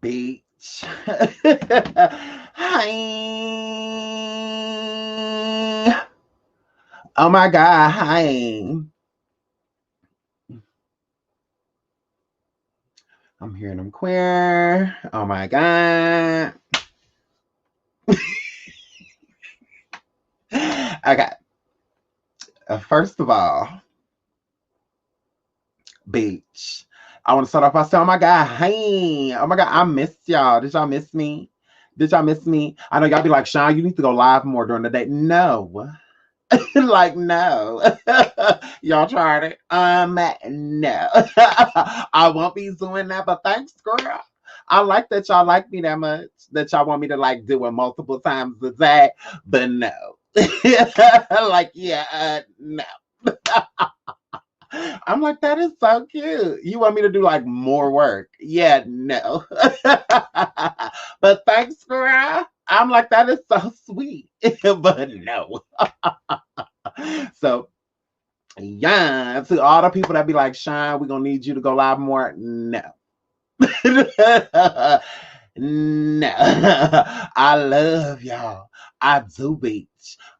Beach. Hi. Oh my God. Hi. I'm hearing them queer. Oh my God. Okay. First of all, beach. I want to start off by saying, oh my God, hey, oh my God, I missed y'all. Did y'all miss me? Did y'all miss me? I know y'all be like, Sean, you need to go live more during the day. No. Like, no. Y'all tried it. No. I won't be doing that, but thanks, girl. I like that y'all like me that much, that y'all want me to like do it multiple times a day, but no. Like, yeah, no. I'm like, that is so cute. You want me to do like more work? Yeah, no. But thanks, girl. I'm like, that is so sweet. But no. So, yeah, to all the people that be like, Shine, we're going to need you to go live more. No. No. I love y'all. I do beach.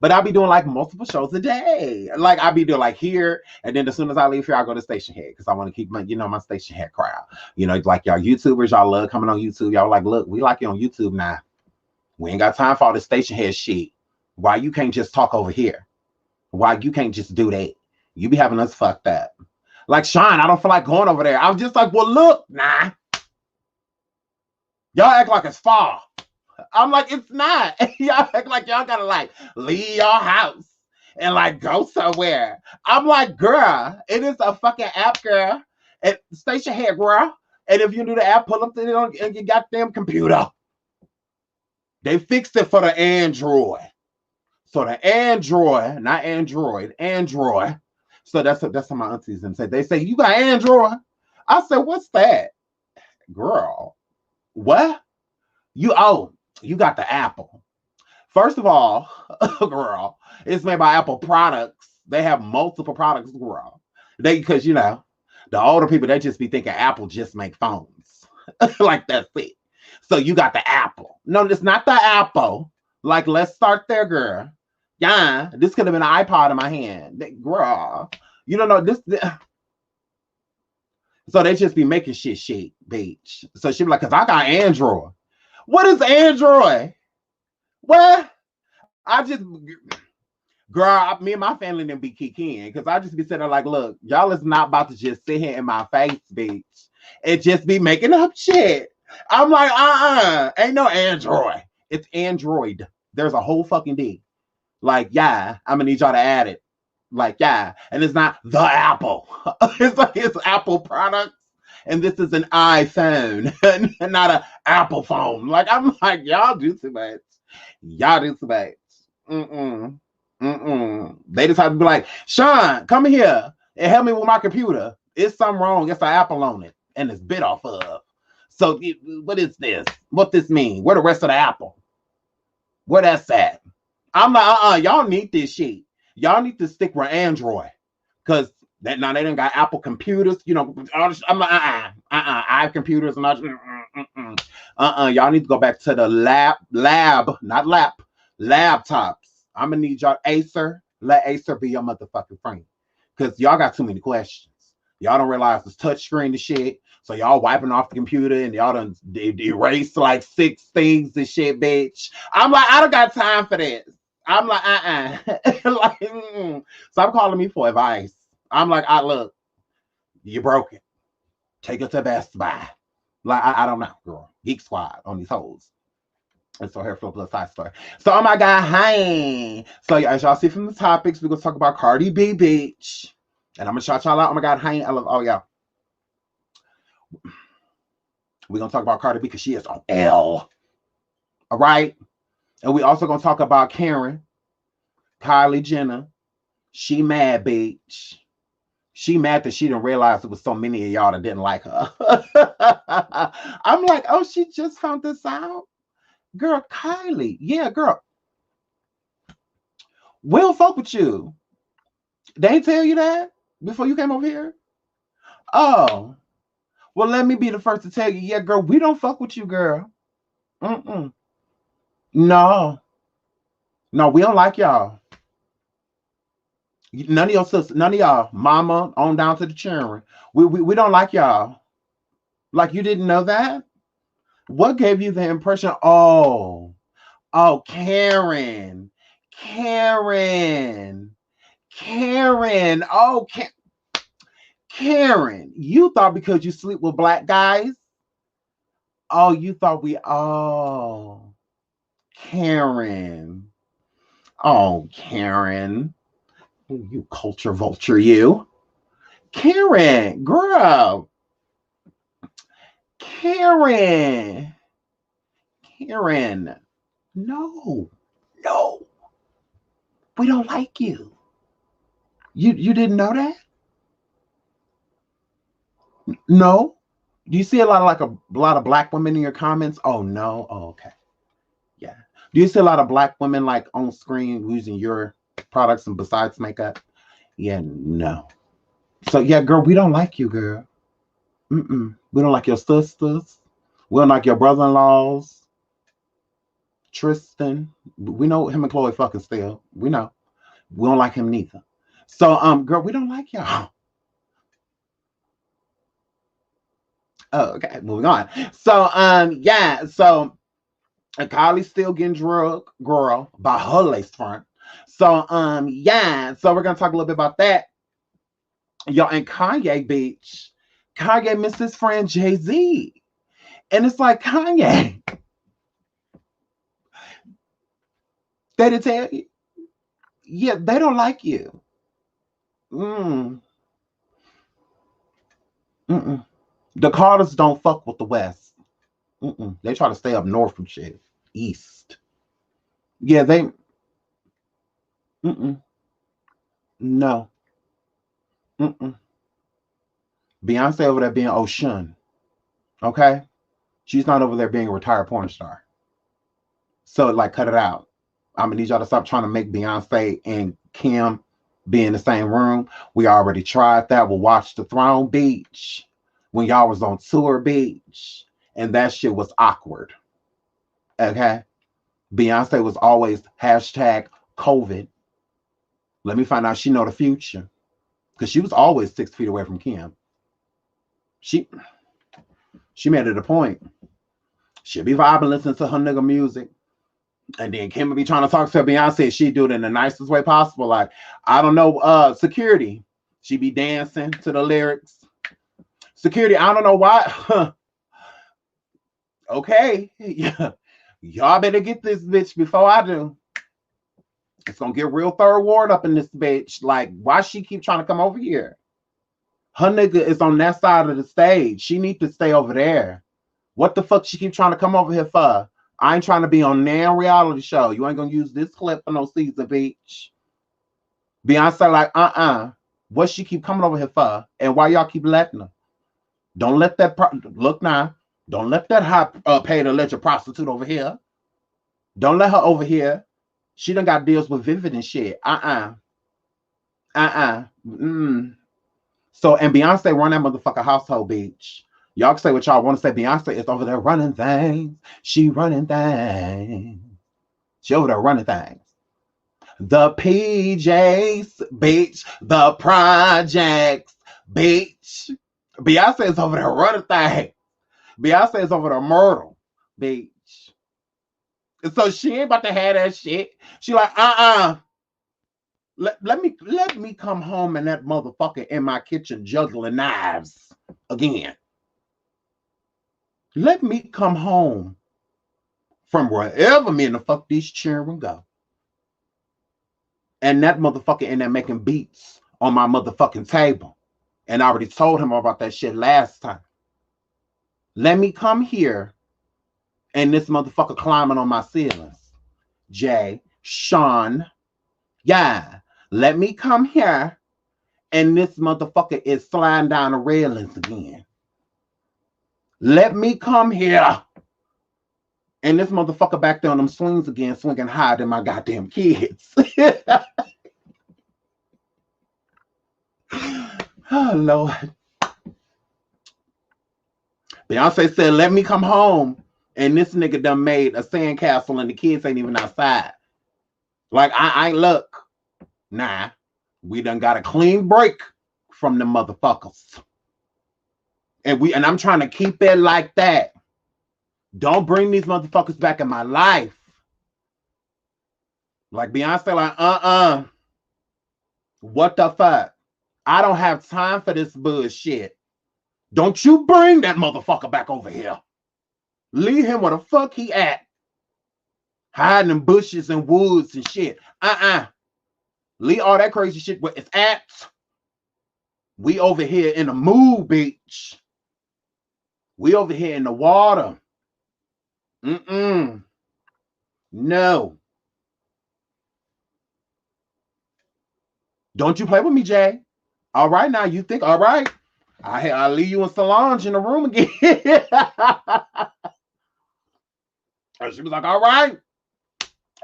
But I'll be doing like multiple shows a day. Like I'll be doing like here, and then as soon as I leave here, I'll go to Station Head because I want to keep my, my Station Head crowd. Like y'all YouTubers, y'all love coming on YouTube. Y'all like, look, we like you on YouTube now. We ain't got time for all this Station Head shit. Why you can't just talk over here? Why you can't just do that? You be having us fucked up. Like, Sean, I don't feel like going over there. I'm just like, well, look, nah. Y'all act like it's far. I'm like, it's not. Y'all act like y'all gotta like leave your house and like go somewhere. I'm like, girl, it is a fucking app, girl. And station head, girl. And if you do the app, pull up it on your goddamn computer. They fixed it for the Android. So the Android, not Android, Android. So that's how my aunties and say. They say, you got Android? I said, what's that? Girl, what? You got the Apple. First of all, girl, it's made by Apple products. They have multiple products, girl. Because the older people, they just be thinking Apple just make phones. Like that's it. So you got the Apple. No, it's not the Apple. Like, let's start there, girl. Yeah, this could have been an iPod in my hand. Girl, you don't know this. So they just be making shit, bitch. So she be like, because I got Android. What is Android? What? I just, girl, me and my family didn't be kicking because I just be sitting there like, look, y'all is not about to just sit here in my face, bitch, and just be making up shit. I'm like, ain't no Android. It's Android. There's a whole fucking D. Like, yeah, I'm gonna need y'all to add it. Like, yeah, and it's not the Apple. It's like it's Apple products, and this is an iPhone, and not an Apple phone. Like, I'm like, y'all do too much. Y'all do too much. Mm-mm. Mm-mm. They just have to be like, Sean, come here and help me with my computer. It's something wrong. It's an Apple on it, and it's bit off of. So, what is this? What this mean? Where the rest of the Apple? Where that's at? I'm like, y'all need this shit. Y'all need to stick with Android. Because now they done got Apple computers, I'm like, I have computers and y'all need to go back to the laptops. I'm gonna need y'all Acer. Let Acer be your motherfucking friend. Because y'all got too many questions. Y'all don't realize it's touchscreen and shit. So y'all wiping off the computer and y'all done erased like 6 things and shit, bitch. I'm like, I don't got time for this. I'm like, like, stop calling me for advice. I'm like, look, you broke it. Take it to Best Buy. Like, I don't know, girl. Geek Squad on these hoes. And so here for a plus side story. So, oh my God, hi. So, as y'all see from the topics, we're going to talk about Cardi B, bitch. And I'm going to shout y'all out. Oh my God, hi. I love, oh yeah. We're going to talk about Cardi B because she is on Elle. All right. And we also going to talk about Karen, Kylie Jenner. She mad, bitch. She mad that she didn't realize there was so many of y'all that didn't like her. I'm like, oh, she just found this out? Girl, Kylie. Yeah, girl. We'll fuck with you. They ain't tell you that before you came over here? Oh. Well, let me be the first to tell you, yeah, girl, we don't fuck with you, girl. Mm-mm. No. No, we don't like y'all. None of your sisters, none of y'all, mama on down to the children. We don't like y'all. Like you didn't know that? What gave you the impression? Oh, Karen. Karen. Karen. Oh, Karen. You thought because you sleep with black guys? Oh, you thought Karen. Oh, Karen. You culture vulture, you. Karen, girl. Karen. Karen. No. No. We don't like you. You didn't know that? No. Do you see a lot of black women in your comments? Oh no. Oh, okay. Yeah. Do you see a lot of black women like on screen using your products and besides makeup? Yeah, no. So yeah, girl, we don't like you, girl. Mm-mm. We don't like your sisters. We don't like your brother-in-laws. Tristan. We know him and Chloe fucking still. We know. We don't like him neither. So girl, we don't like y'all. Oh, okay, moving on. So yeah, so Kylie's still getting drugged, girl, by her lace front. So yeah, so we're gonna talk a little bit about that. Y'all, and Kanye, bitch. Kanye missed his friend Jay-Z. And it's like, Kanye, they didn't tell you. Yeah, they don't like you. Mm. Mm-mm. The Carters don't fuck with the West. Mm-mm. They try to stay up north from shit. East. Yeah, they. Mm-mm. No. Mm-mm. Beyonce over there being Ocean. Okay? She's not over there being a retired porn star. So, like, cut it out. I'm gonna need y'all to stop trying to make Beyonce and Kim be in the same room. We already tried that with Watch the Throne Beach when y'all was on tour beach, and that shit was awkward. Okay? Beyonce was always hashtag COVID. Let me find out she know the future. Because she was always 6 feet away from Kim. She made it a point. She'll be vibing, listening to her nigga music. And then Kim will be trying to talk to Beyonce. She do it in the nicest way possible. Like, I don't know, security. She be dancing to the lyrics. Security, I don't know why. Okay. Yeah. Y'all better get this bitch before I do. It's gonna get real third ward up in this bitch. Like, why she keep trying to come over here? Her nigga is on that side of the stage. She need to stay over there. What the fuck she keep trying to come over here for? I ain't trying to be on nan reality show. You ain't gonna use this clip for no season, bitch. Beyonce like, what she keep coming over here for? And why y'all keep letting her? Don't let that look now. Don't let that high paid alleged prostitute over here. Don't let her over here. She done got deals with Vivid and shit. So, and Beyonce run that motherfucker household, bitch. Y'all can say what y'all want to say. Beyonce is over there running things. She running things. She over there running things. The PJs, bitch. The projects, bitch. Beyonce is over there running things. Beyonce is over there murder, bitch. So she ain't about to have that shit. She like, Let me come home and that motherfucker in my kitchen juggling knives again. Let me come home from wherever me and the fuck these children go. And that motherfucker in there making beats on my motherfucking table. And I already told him about that shit last time. Let me come here and this motherfucker climbing on my ceilings. Jay, Sean, yeah. Let me come here and this motherfucker is sliding down the railings again. Let me come here and this motherfucker back there on them swings again, swinging higher than my goddamn kids. Oh, Lord. Beyonce said, let me come home. And this nigga done made a sandcastle and the kids ain't even outside. Like, I look. Nah. We done got a clean break from the motherfuckers. And I'm trying to keep it like that. Don't bring these motherfuckers back in my life. Like Beyonce, like, what the fuck? I don't have time for this bullshit. Don't you bring that motherfucker back over here. Leave him where the fuck he at. Hiding in bushes and woods and shit. Leave all that crazy shit where it's at. We over here in the mood, bitch. We over here in the water. No. Don't you play with me, Jay. All right, now you think, all right. I'll leave you in Solange in the room again. And she was like, all right,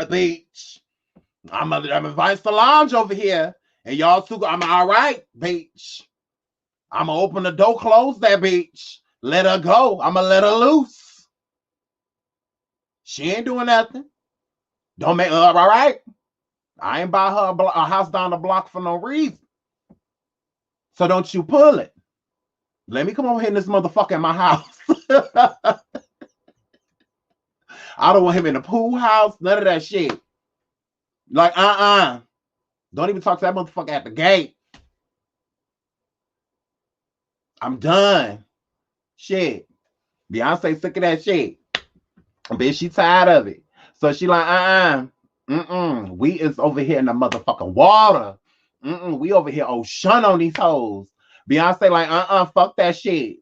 bitch. I'm inviting Solange over here. And y'all two, I'm all right, bitch. I'm going to open the door, close that bitch. Let her go. I'm going to let her loose. She ain't doing nothing. Don't make her, all right? I ain't buy her a house down the block for no reason. So don't you pull it. Let me come over here in this motherfucker in my house. I don't want him in the pool house. None of that shit. Like, Don't even talk to that motherfucker at the gate. I'm done. Shit. Beyonce sick of that shit. Bitch, she tired of it. So she like, we is over here in the motherfucking water. We over here ocean on these hoes. Beyonce like, fuck that shit.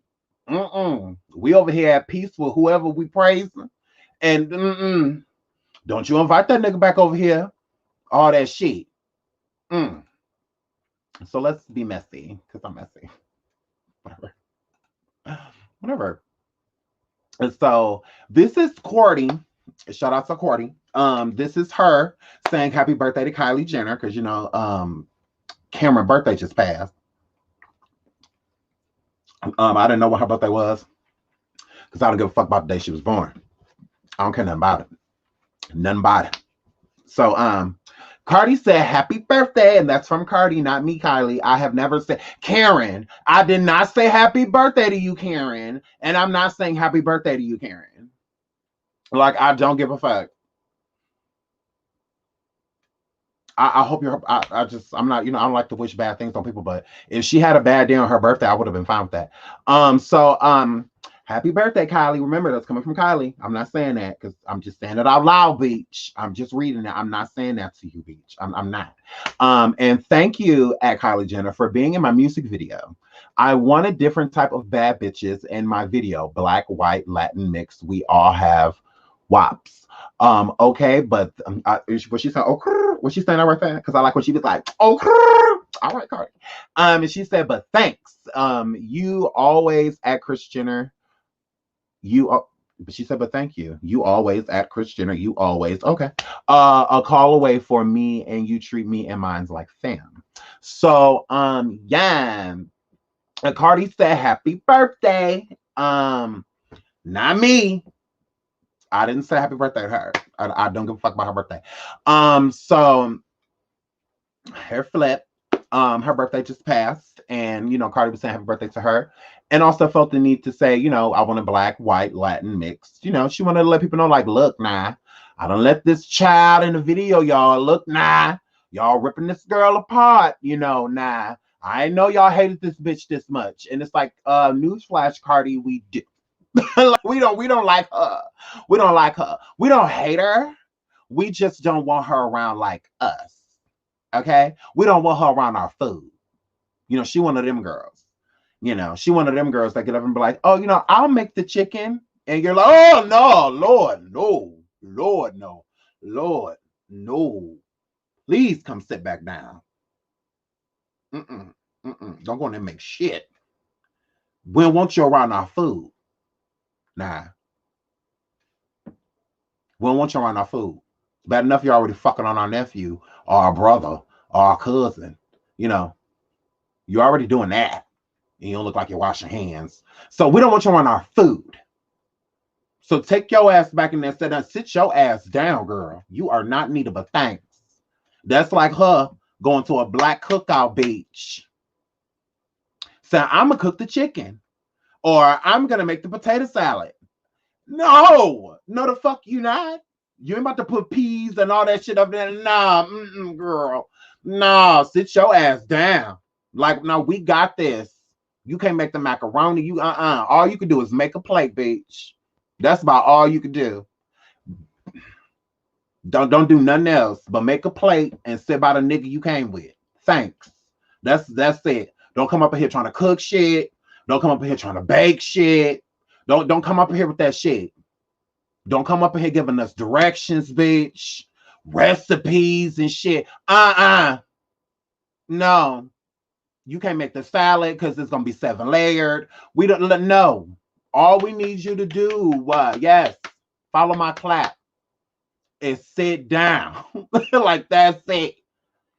We over here at peace with whoever we praising. And don't you invite that nigga back over here. All that shit. So let's be messy, because I'm messy. Whatever. And so this is Cordy. Shout out to Cordy. This is her saying happy birthday to Kylie Jenner, because you know, Cameron's birthday just passed. I didn't know what her birthday was, because I don't give a fuck about the day she was born. I don't care nothing about it. Nothing about it. So Cardi said happy birthday, and that's from Cardi, not me, Kylie. I have never said, Karen, I did not say happy birthday to you, Karen, and I'm not saying happy birthday to you, Karen. Like, I don't give a fuck. I hope you're, I'm not, you know, I don't like to wish bad things on people, but if she had a bad day on her birthday, I would have been fine with that. Happy birthday, Kylie. Remember, that's coming from Kylie. I'm not saying that because I'm just saying it out loud, bitch. I'm just reading it. I'm not saying that to you, bitch. I'm not. And thank you, at Kylie Jenner, for being in my music video. I want a different type of bad bitches in my video. Black, white, Latin mix. We all have WAPs. Okay, but what she said, what she saying right there? Because I like when she was like, all right, Cardi. And she said, but thanks. You always at Kris Jenner. But she said, but thank you. You always at Kris Jenner. You always, okay. A call away for me, and you treat me and mine's like fam. So, yeah. And Cardi said, happy birthday. Not me. I didn't say happy birthday to her. I don't give a fuck about her birthday. So hair flip. Her birthday just passed, and you know, Cardi was saying happy birthday to her, and also felt the need to say, you know, I want a black, white, Latin mix. You know, she wanted to let people know, like, look, nah, I don't let this child in the video, y'all. Look, nah, y'all ripping this girl apart. You know, nah, I know y'all hated this bitch this much, and it's like, newsflash, Cardi, we do. Like, we don't like her. We don't like her. We don't hate her. We just don't want her around like us. Okay? We don't want her around our food. You know, she one of them girls. You know, she one of them girls that get up and be like, oh, you know, I'll make the chicken. And you're like, oh, no, Lord, no. Lord, no. Lord, no. Please come sit back down. Don't go in there and make shit. We don't want you around our food. Nah. We don't want you around our food. It's bad enough you're already fucking on our nephew or our brother or our cousin. You know, you're already doing that. and you don't look like you're washing hands. So we don't want you on our food. So take your ass back in there and sit your ass down, girl. You are not needed but thanks. That's like her going to a black cookout beach. So I'm going to cook the chicken. Or I'm going to make the potato salad. No, the fuck you not. You ain't about to put peas and all that shit up there. Nah, girl. Nah, sit your ass down. Like, no, we got this. You can't make the macaroni. You all you can do is make a plate, bitch. That's about all you can do. Don't do nothing else but make a plate and sit by the nigga you came with. Thanks. That's it. Don't come up here trying to cook shit. Don't come up here trying to bake shit. Don't come up here with that shit. Don't come up here giving us directions, bitch. Recipes and shit. No. You can't make the salad because it's gonna be 7 layered. We don't know. All we need you to do, yes, follow my clap, is sit down. Like that's it.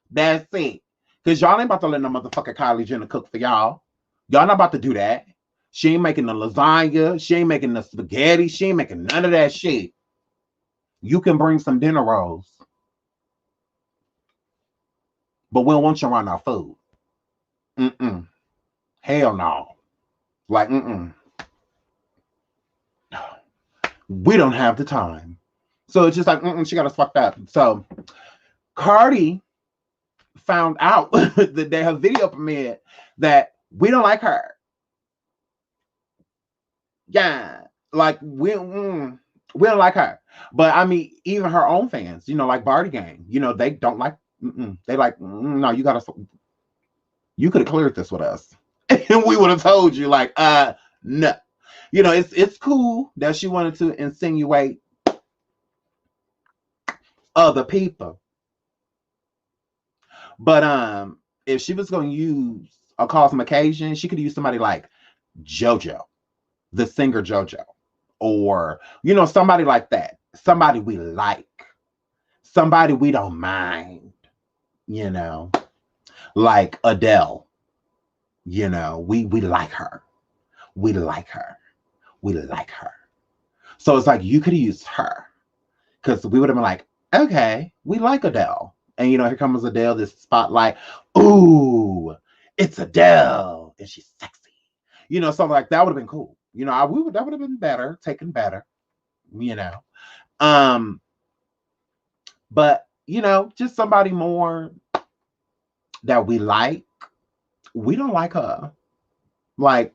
That's it. Because y'all ain't about to let no motherfucker Kylie Jenner cook for y'all. Y'all not about to do that. She ain't making the lasagna. She ain't making the spaghetti. She ain't making none of that shit. You can bring some dinner rolls. But we don't want you around our food. Hell no. Like, we don't have the time. So it's just like, she got us fucked up. So Cardi found out the day her video premiered that we don't like her. Yeah, like we don't like her. But I mean, even her own fans, like Barty Gang, they don't like. They like, no, you gotta. You could have cleared this with us, and we would have told you, like, no. It's cool that she wanted to insinuate other people, but if she was going to use a cause occasion, she could use somebody like JoJo, the singer JoJo, or somebody like that, somebody we like, somebody we don't mind, like Adele. We like her, we like her. So it's like you could use her, because we would have been like, okay, we like Adele. And here comes Adele, this spotlight. Ooh, it's Adele, and she's sexy. Something like that would have been cool. That would have been better, taken better. But just somebody more that we like. We don't like her. Like,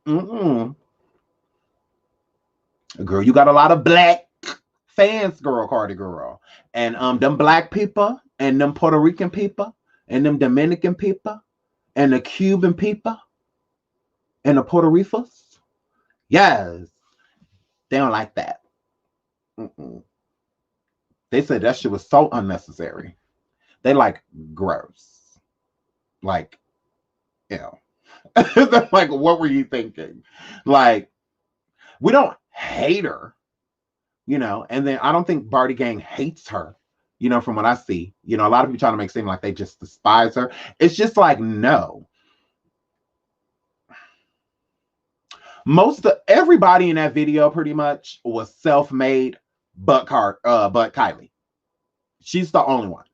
girl, you got a lot of black fans, girl, Cardi girl. And them black people and them Puerto Rican people and them Dominican people and the Cuban people and the Puerto Ricans. Yes. They don't like that. They said that shit was so unnecessary. They like gross. Like, like, what were you thinking? Like, we don't hate her. And then I don't think Barty Gang hates her, from what I see. A lot of people trying to make it seem like they just despise her. It's just like, no. Everybody in that video pretty much was self-made but Kylie. She's the only one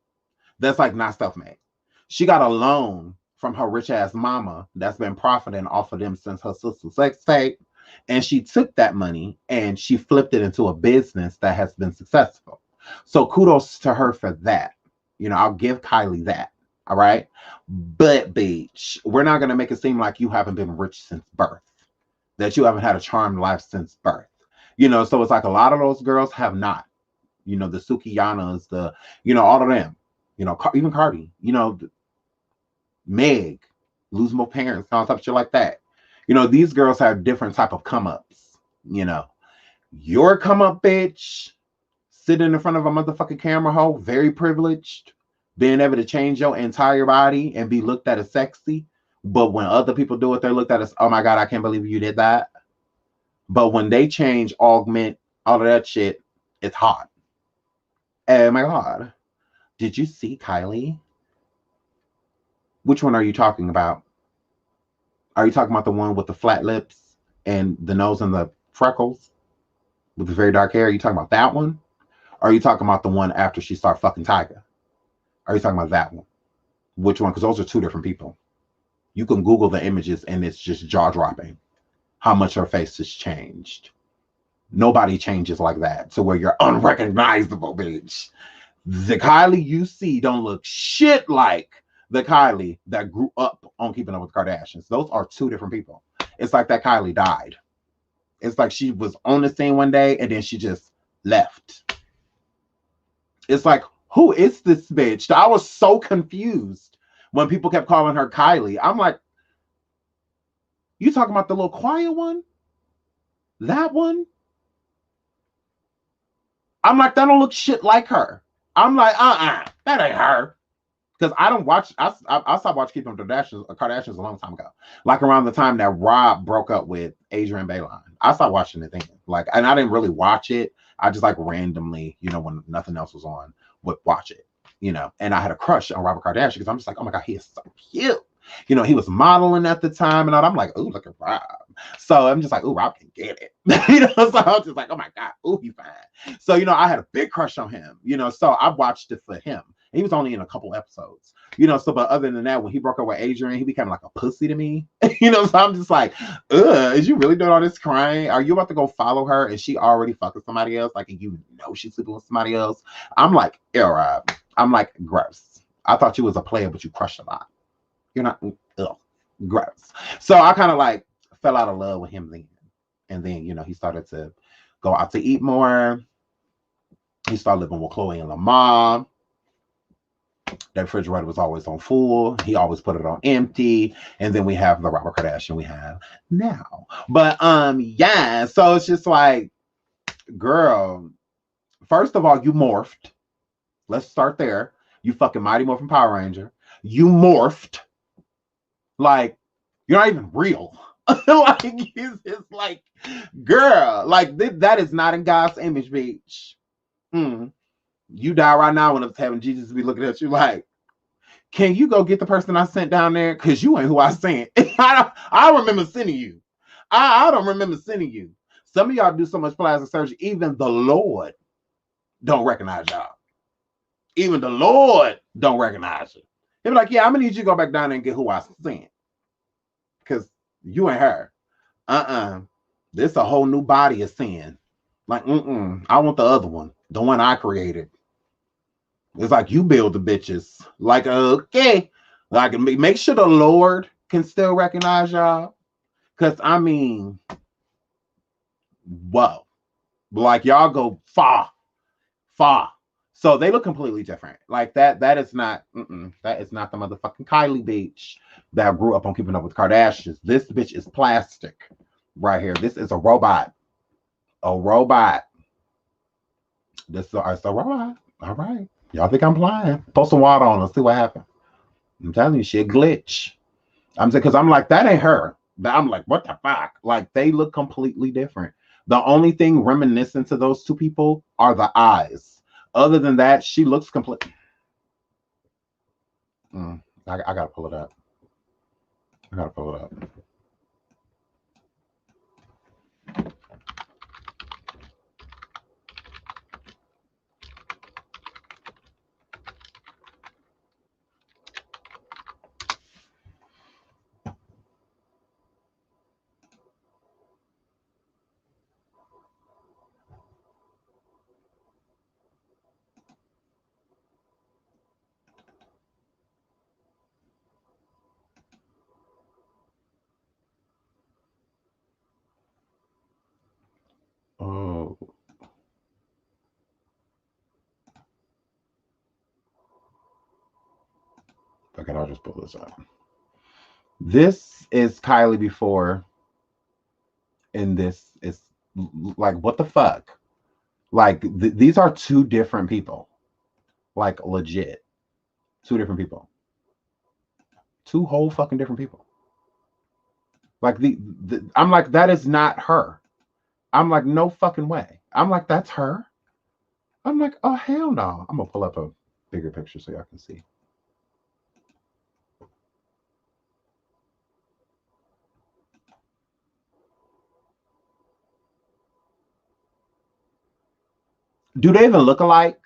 that's like not self-made. She got a loan from her rich ass mama that's been profiting off of them since her sister's sex tape. And she took that money and she flipped it into a business that has been successful. So kudos to her for that. I'll give Kylie that. All right. But bitch, we're not going to make it seem like you haven't been rich since birth, that you haven't had a charmed life since birth. So it's like a lot of those girls have not. The Sukiyanas, all of them, even Cardi, Meg, lose more parents, all type of shit like that. These girls have different type of come-ups. Your come-up, bitch, sitting in front of a motherfucking camera hole, very privileged, being able to change your entire body and be looked at as sexy. But when other people do it, they're looked at as, oh my God, I can't believe you did that. But when they change, augment, all of that shit, it's hot. Oh my God. Did you see Kylie? Which one are you talking about? Are you talking about the one with the flat lips and the nose and the freckles with the very dark hair? Are you talking about that one? Or are you talking about the one after she started fucking Tyga? Are you talking about that one? Which one? Because those are two different people. You can Google the images and it's just jaw dropping how much her face has changed. Nobody changes like that to where you're unrecognizable, bitch. The Kylie you see don't look shit like the Kylie that grew up on Keeping Up with the Kardashians. Those are two different people. It's like that Kylie died. It's like she was on the scene one day and then she just left. It's like, who is this bitch? I was so confused when people kept calling her Kylie. I'm like, you talking about the little quiet one? That one? I'm like, that don't look shit like her. I'm like, that ain't her. Because I don't watch, I stopped watching Keeping Up with the Kardashians a long time ago. Like around the time that Rob broke up with Adrienne Bailon. I stopped watching it then. Like, and I didn't really watch it. I just like randomly, you know, when nothing else was on, would watch it, you know. And I had a crush on Robert Kardashian because I'm just like, oh my God, he is so cute. You know, he was modeling at the time and all. I'm like, ooh, look at Rob. So I'm just like, ooh, Rob can get it. You know, so I was just like, oh my God, ooh, he fine. So, you know, I had a big crush on him, you know, so I watched it for him. He was only in a couple episodes, you know. So, but other than that, when he broke up with Adrian, he became like a pussy to me, you know. So I'm just like, is you really doing all this crying? Are you about to go follow her and she already fucking somebody else? Like, you know, she's sleeping with somebody else. I'm like, Rob. I'm like, gross. I thought you was a player, but you crushed a lot. You're not, gross. So I kind of like fell out of love with him then. And then, you know, he started to go out to eat more. He started living with Chloe and Lamar. That refrigerator was always on full. He always put it on empty. And then we have the Robert Kardashian we have now. But yeah, so it's just like, girl, first of all, you morphed. Let's start there. You fucking Mighty Morphin Power Ranger. You morphed. Like, you're not even real. Like, it's like, girl, like that is not in God's image, bitch. You die right now when it's having Jesus be looking at you like, can you go get the person I sent down there? Because you ain't who I sent. I remember sending you. I don't remember sending you. Some of y'all do so much plastic surgery, even the Lord don't recognize y'all. Even the Lord don't recognize you. He'll be like, yeah, I'm going to need you to go back down there and get who I sent. Because you ain't her. This a whole new body of sin. Like, I want the other one. The one I created. It's like you build the bitches. Like, okay. Like, make sure the Lord can still recognize y'all. Because, I mean, whoa. Like, y'all go far. So they look completely different. Like, that is not, that is not the motherfucking Kylie bitch that grew up on Keeping Up with Kardashians. This bitch is plastic right here. This is a robot. A robot. This is a robot. All right. Y'all think I'm lying? Post some water on her. See what happens. I'm telling you, she a glitch. I'm saying, because I'm like, that ain't her. But I'm like, what the fuck? Like, they look completely different. The only thing reminiscent to those two people are the eyes. Other than that, she looks complete. I gotta pull it up. Oh. Okay, I'll just pull this up. This is Kylie before, and this is like, what the fuck? Like, these are two different people. Like, legit. Two different people. Two whole fucking different people. Like, I'm like, that is not her. I'm like, no fucking way. I'm like, that's her. I'm like, oh, hell no. I'm going to pull up a bigger picture so y'all can see. Do they even look alike?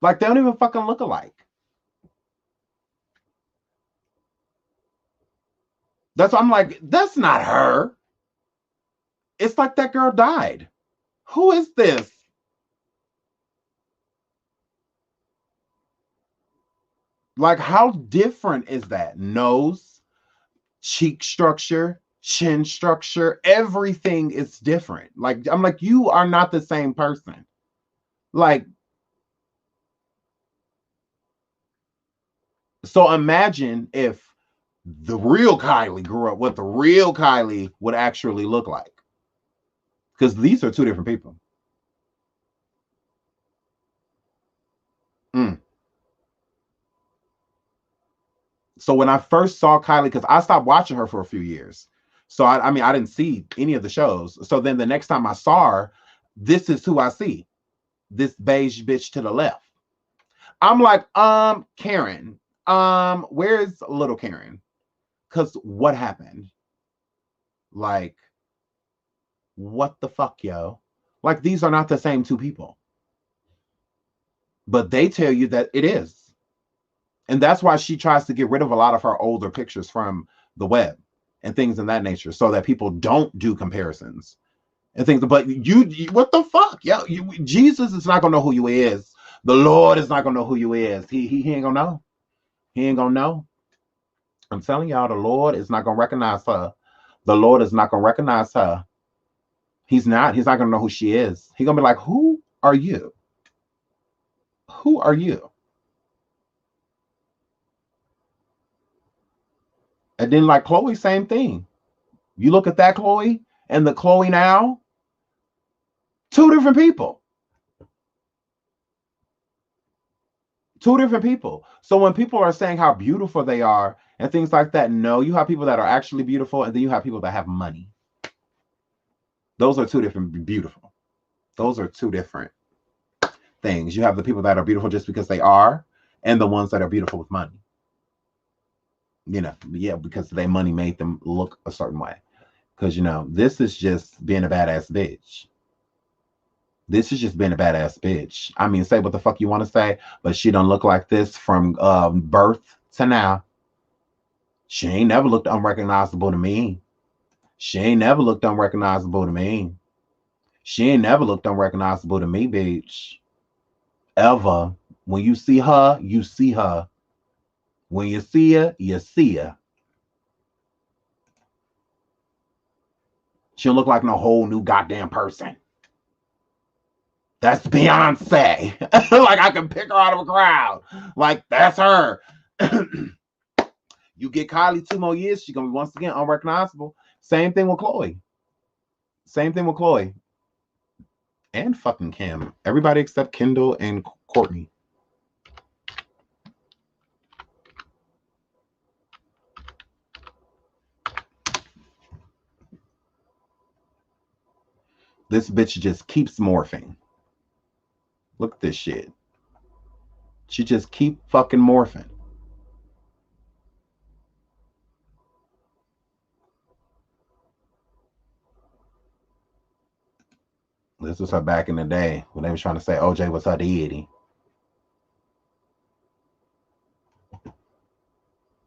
Like, they don't even fucking look alike. That's why I'm like, that's not her. It's like that girl died. Who is this? Like, how different is that? Nose, cheek structure, chin structure, everything is different. Like, I'm like, you are not the same person. Like, so imagine if the real Kylie grew up, what the real Kylie would actually look like. Because these are two different people. Mm. So when I first saw Kylie, because I stopped watching her for a few years. So I mean, I didn't see any of the shows. So then the next time I saw her, this is who I see. This beige bitch to the left. I'm like, Karen, where's little Karen? Because what happened? Like, what the fuck, yo? Like, these are not the same two people. But they tell you that it is. And that's why she tries to get rid of a lot of her older pictures from the web and things in that nature so that people don't do comparisons and things. But you what the fuck? Yo, Jesus is not going to know who you is. The Lord is not going to know who you is. He ain't going to know. He ain't going to know. I'm telling y'all, the Lord is not going to recognize her. The Lord is not going to recognize her. He's not. He's not going to know who she is. He's going to be like, who are you? Who are you? And then, like Chloe, same thing. You look at that Chloe and the Chloe now, two different people. Two different people. So when people are saying how beautiful they are and things like that, no, you have people that are actually beautiful, and then you have people that have money. Those are two different beautiful. Those are two different things. You have the people that are beautiful just because they are, and the ones that are beautiful with money. You know, yeah, because their money made them look a certain way. Because, you know, this is just being a badass bitch. This is just being a badass bitch. I mean, say what the fuck you want to say, but she don't look like this from birth to now. She ain't never looked unrecognizable to me. She ain't never looked unrecognizable to me. She ain't never looked unrecognizable to me, bitch. Ever. When you see her, you see her. When you see her, you see her. She'll look like no whole new goddamn person. That's Beyonce. Like, I can pick her out of a crowd. Like, that's her. You get Kylie 2 more years, she's gonna be once again unrecognizable. Same thing with Chloe. Same thing with Chloe. And fucking Kim. Everybody except Kendall and Courtney. This bitch just keeps morphing. Look at this shit. She just keep fucking morphing. This was her back in the day when they was trying to say OJ was her deity.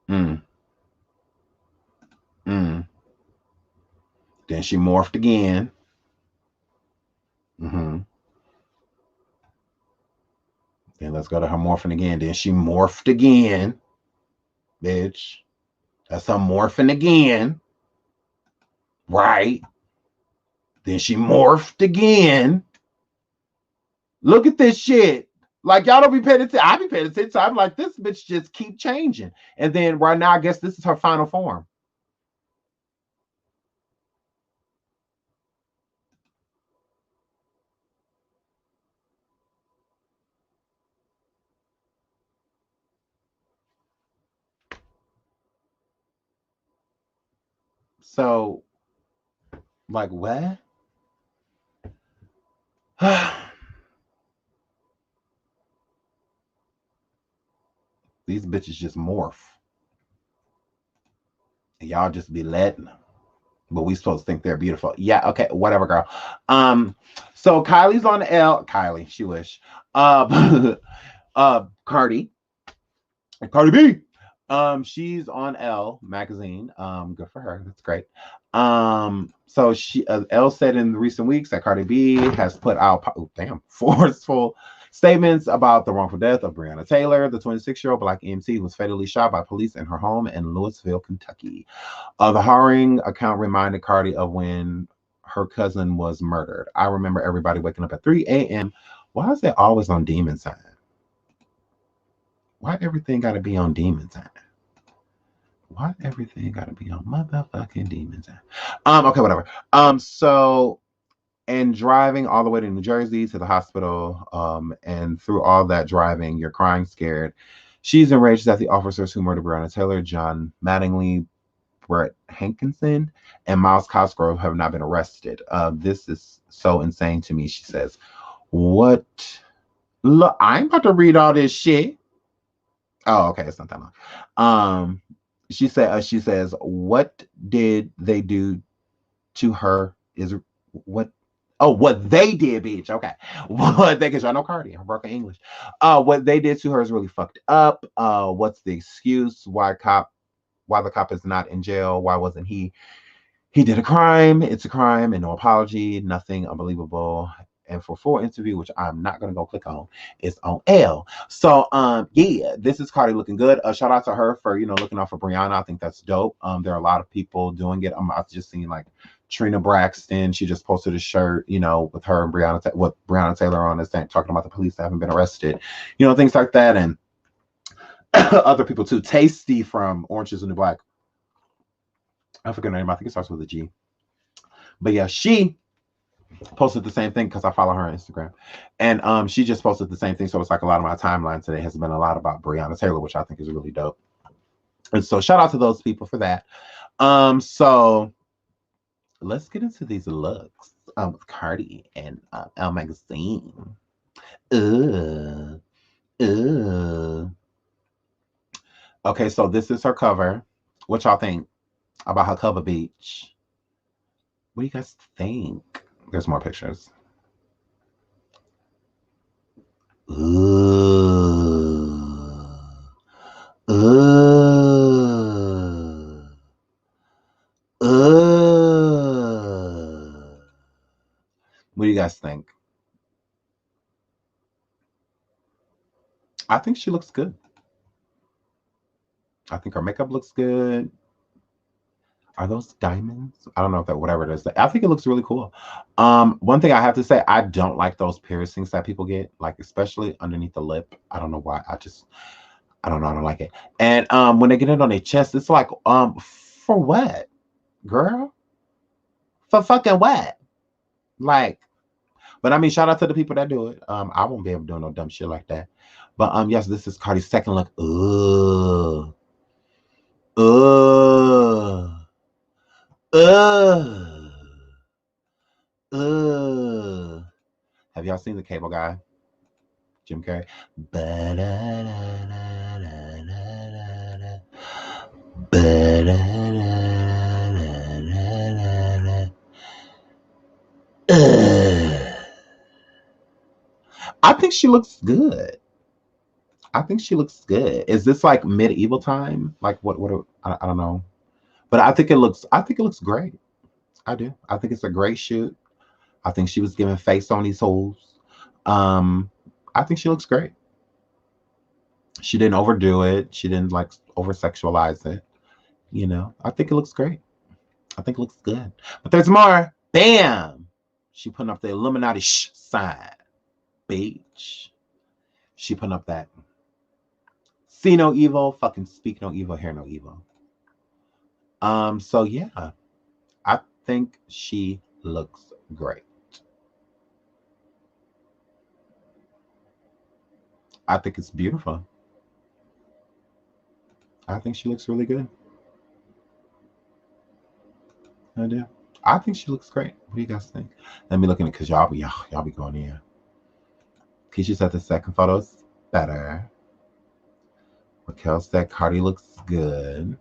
Mm. Mm. Then she morphed again. Mm-hmm. Then let's go to her morphing again. Then she morphed again. Bitch. That's her morphing again. Right. Then she morphed again. Look at this shit. Like, y'all don't be paying attention. I be paying attention. I'm like, this bitch just keep changing. And then right now, I guess this is her final form. So, like, what? These bitches just morph. And y'all just be letting them. but we supposed to think they're beautiful. Yeah, okay, whatever, girl. So Kylie's on L. Kylie, she wish. Cardi B. She's on Elle magazine. Good for her. That's great. So she Elle said in recent weeks that Cardi B has put out forceful statements about the wrongful death of Breonna Taylor, the 26-year-old Black MC who was fatally shot by police in her home in Louisville, Kentucky. The harrowing account reminded Cardi of when her cousin was murdered. I remember everybody waking up at 3 a.m. Why is it always on demon time? Why everything got to be on demon time? Why everything got to be on motherfucking demon time? Okay, whatever. So, and driving all the way to New Jersey to the hospital, and through all that driving, you're crying, scared. She's enraged that the officers who murdered Breonna Taylor, John Mattingly, Brett Hankinson, and Miles Cosgrove have not been arrested. This is so insane to me, she says. What? Look, I ain't about to read all this shit. Oh, okay, it's not that long. She says, what did they do to her is what? Oh, what they did, bitch. Okay, what they? Because y'all know Cardi, her broken English. What they did to her is really fucked up. What's the excuse? Why the cop is not in jail? Why wasn't he? He did a crime. It's a crime, and no apology. Nothing unbelievable. And for full interview, which I'm not gonna go click on, it's on L. So yeah, this is Cardi looking good. Shout out to her for looking out for Brianna. I think that's dope. There are a lot of people doing it. I've just seen like Trina Braxton. She just posted a shirt, with her and Breonna Taylor on it, talking about the police that haven't been arrested, things like that, and other people too. Tasty from Orange Is the New Black. I forget her name. I think it starts with a G. But yeah, she posted the same thing because I follow her on Instagram, and she just posted the same thing. So it's like a lot of my timeline today has been a lot about Breonna Taylor, which I think is really dope. And so shout out to those people for that. So let's get into these looks with Cardi and Elle magazine. Okay, so this is her cover. What y'all think about her cover, beach? What do you guys think? There's more pictures. What do you guys think? I think she looks good. I think her makeup looks good. Are those diamonds? I don't know if that, whatever it is. I think it looks really cool. One thing I have to say, I don't like those piercings that people get, like especially underneath the lip. I don't know why. I don't know. I don't like it. And when they get it on their chest, it's like, for what, girl? For fucking what? Like, but I mean, shout out to the people that do it. I won't be able to do no dumb shit like that. But yes, this is Cardi's second look. Have y'all seen The Cable Guy? Jim Carrey. I think she looks good. I think she looks good. Is this like medieval time? Like what I don't know. But I think it looks great. I do. I think it's a great shoot. I think she was giving face on these holes. I think she looks great. She didn't overdo it. She didn't like over sexualize it. I think it looks great. I think it looks good. But there's more. Bam! She putting up the Illuminati sign. Bitch. She putting up that see no evil, fucking speak no evil, hear no evil. So yeah, I think she looks great. I think it's beautiful. I think she looks really good. I do. I think she looks great. What do you guys think? Let me look at it because y'all be going in. Keisha said the second photo's better. Raquel said Cardi looks good.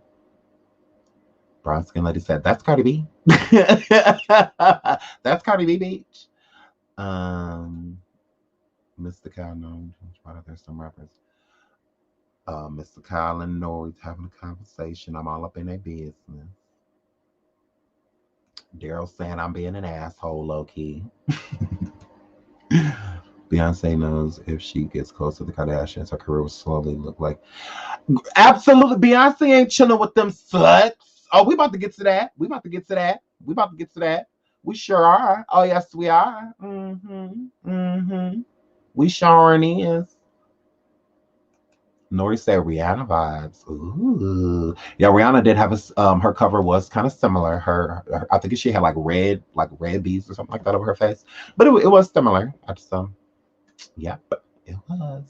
Brown skin lady said, "That's Cardi B." That's Cardi B, bitch. Mr. Kyle, no, there's some rappers. Mr. Kyle and Nori's having a conversation. I'm all up in their business. Daryl saying I'm being an asshole, low key. Beyonce knows if she gets close to the Kardashians, her career will slowly look like. Absolutely, Beyonce ain't chilling with them sluts. Oh, we about to get to that. We about to get to that. We about to get to that. We sure are. Oh, yes, we are. We sure is. Nori said Rihanna vibes. Ooh, yeah. Rihanna did have a her cover was kind of similar. Her I think she had like red beads or something like that over her face, but it was similar. I just yeah, it was.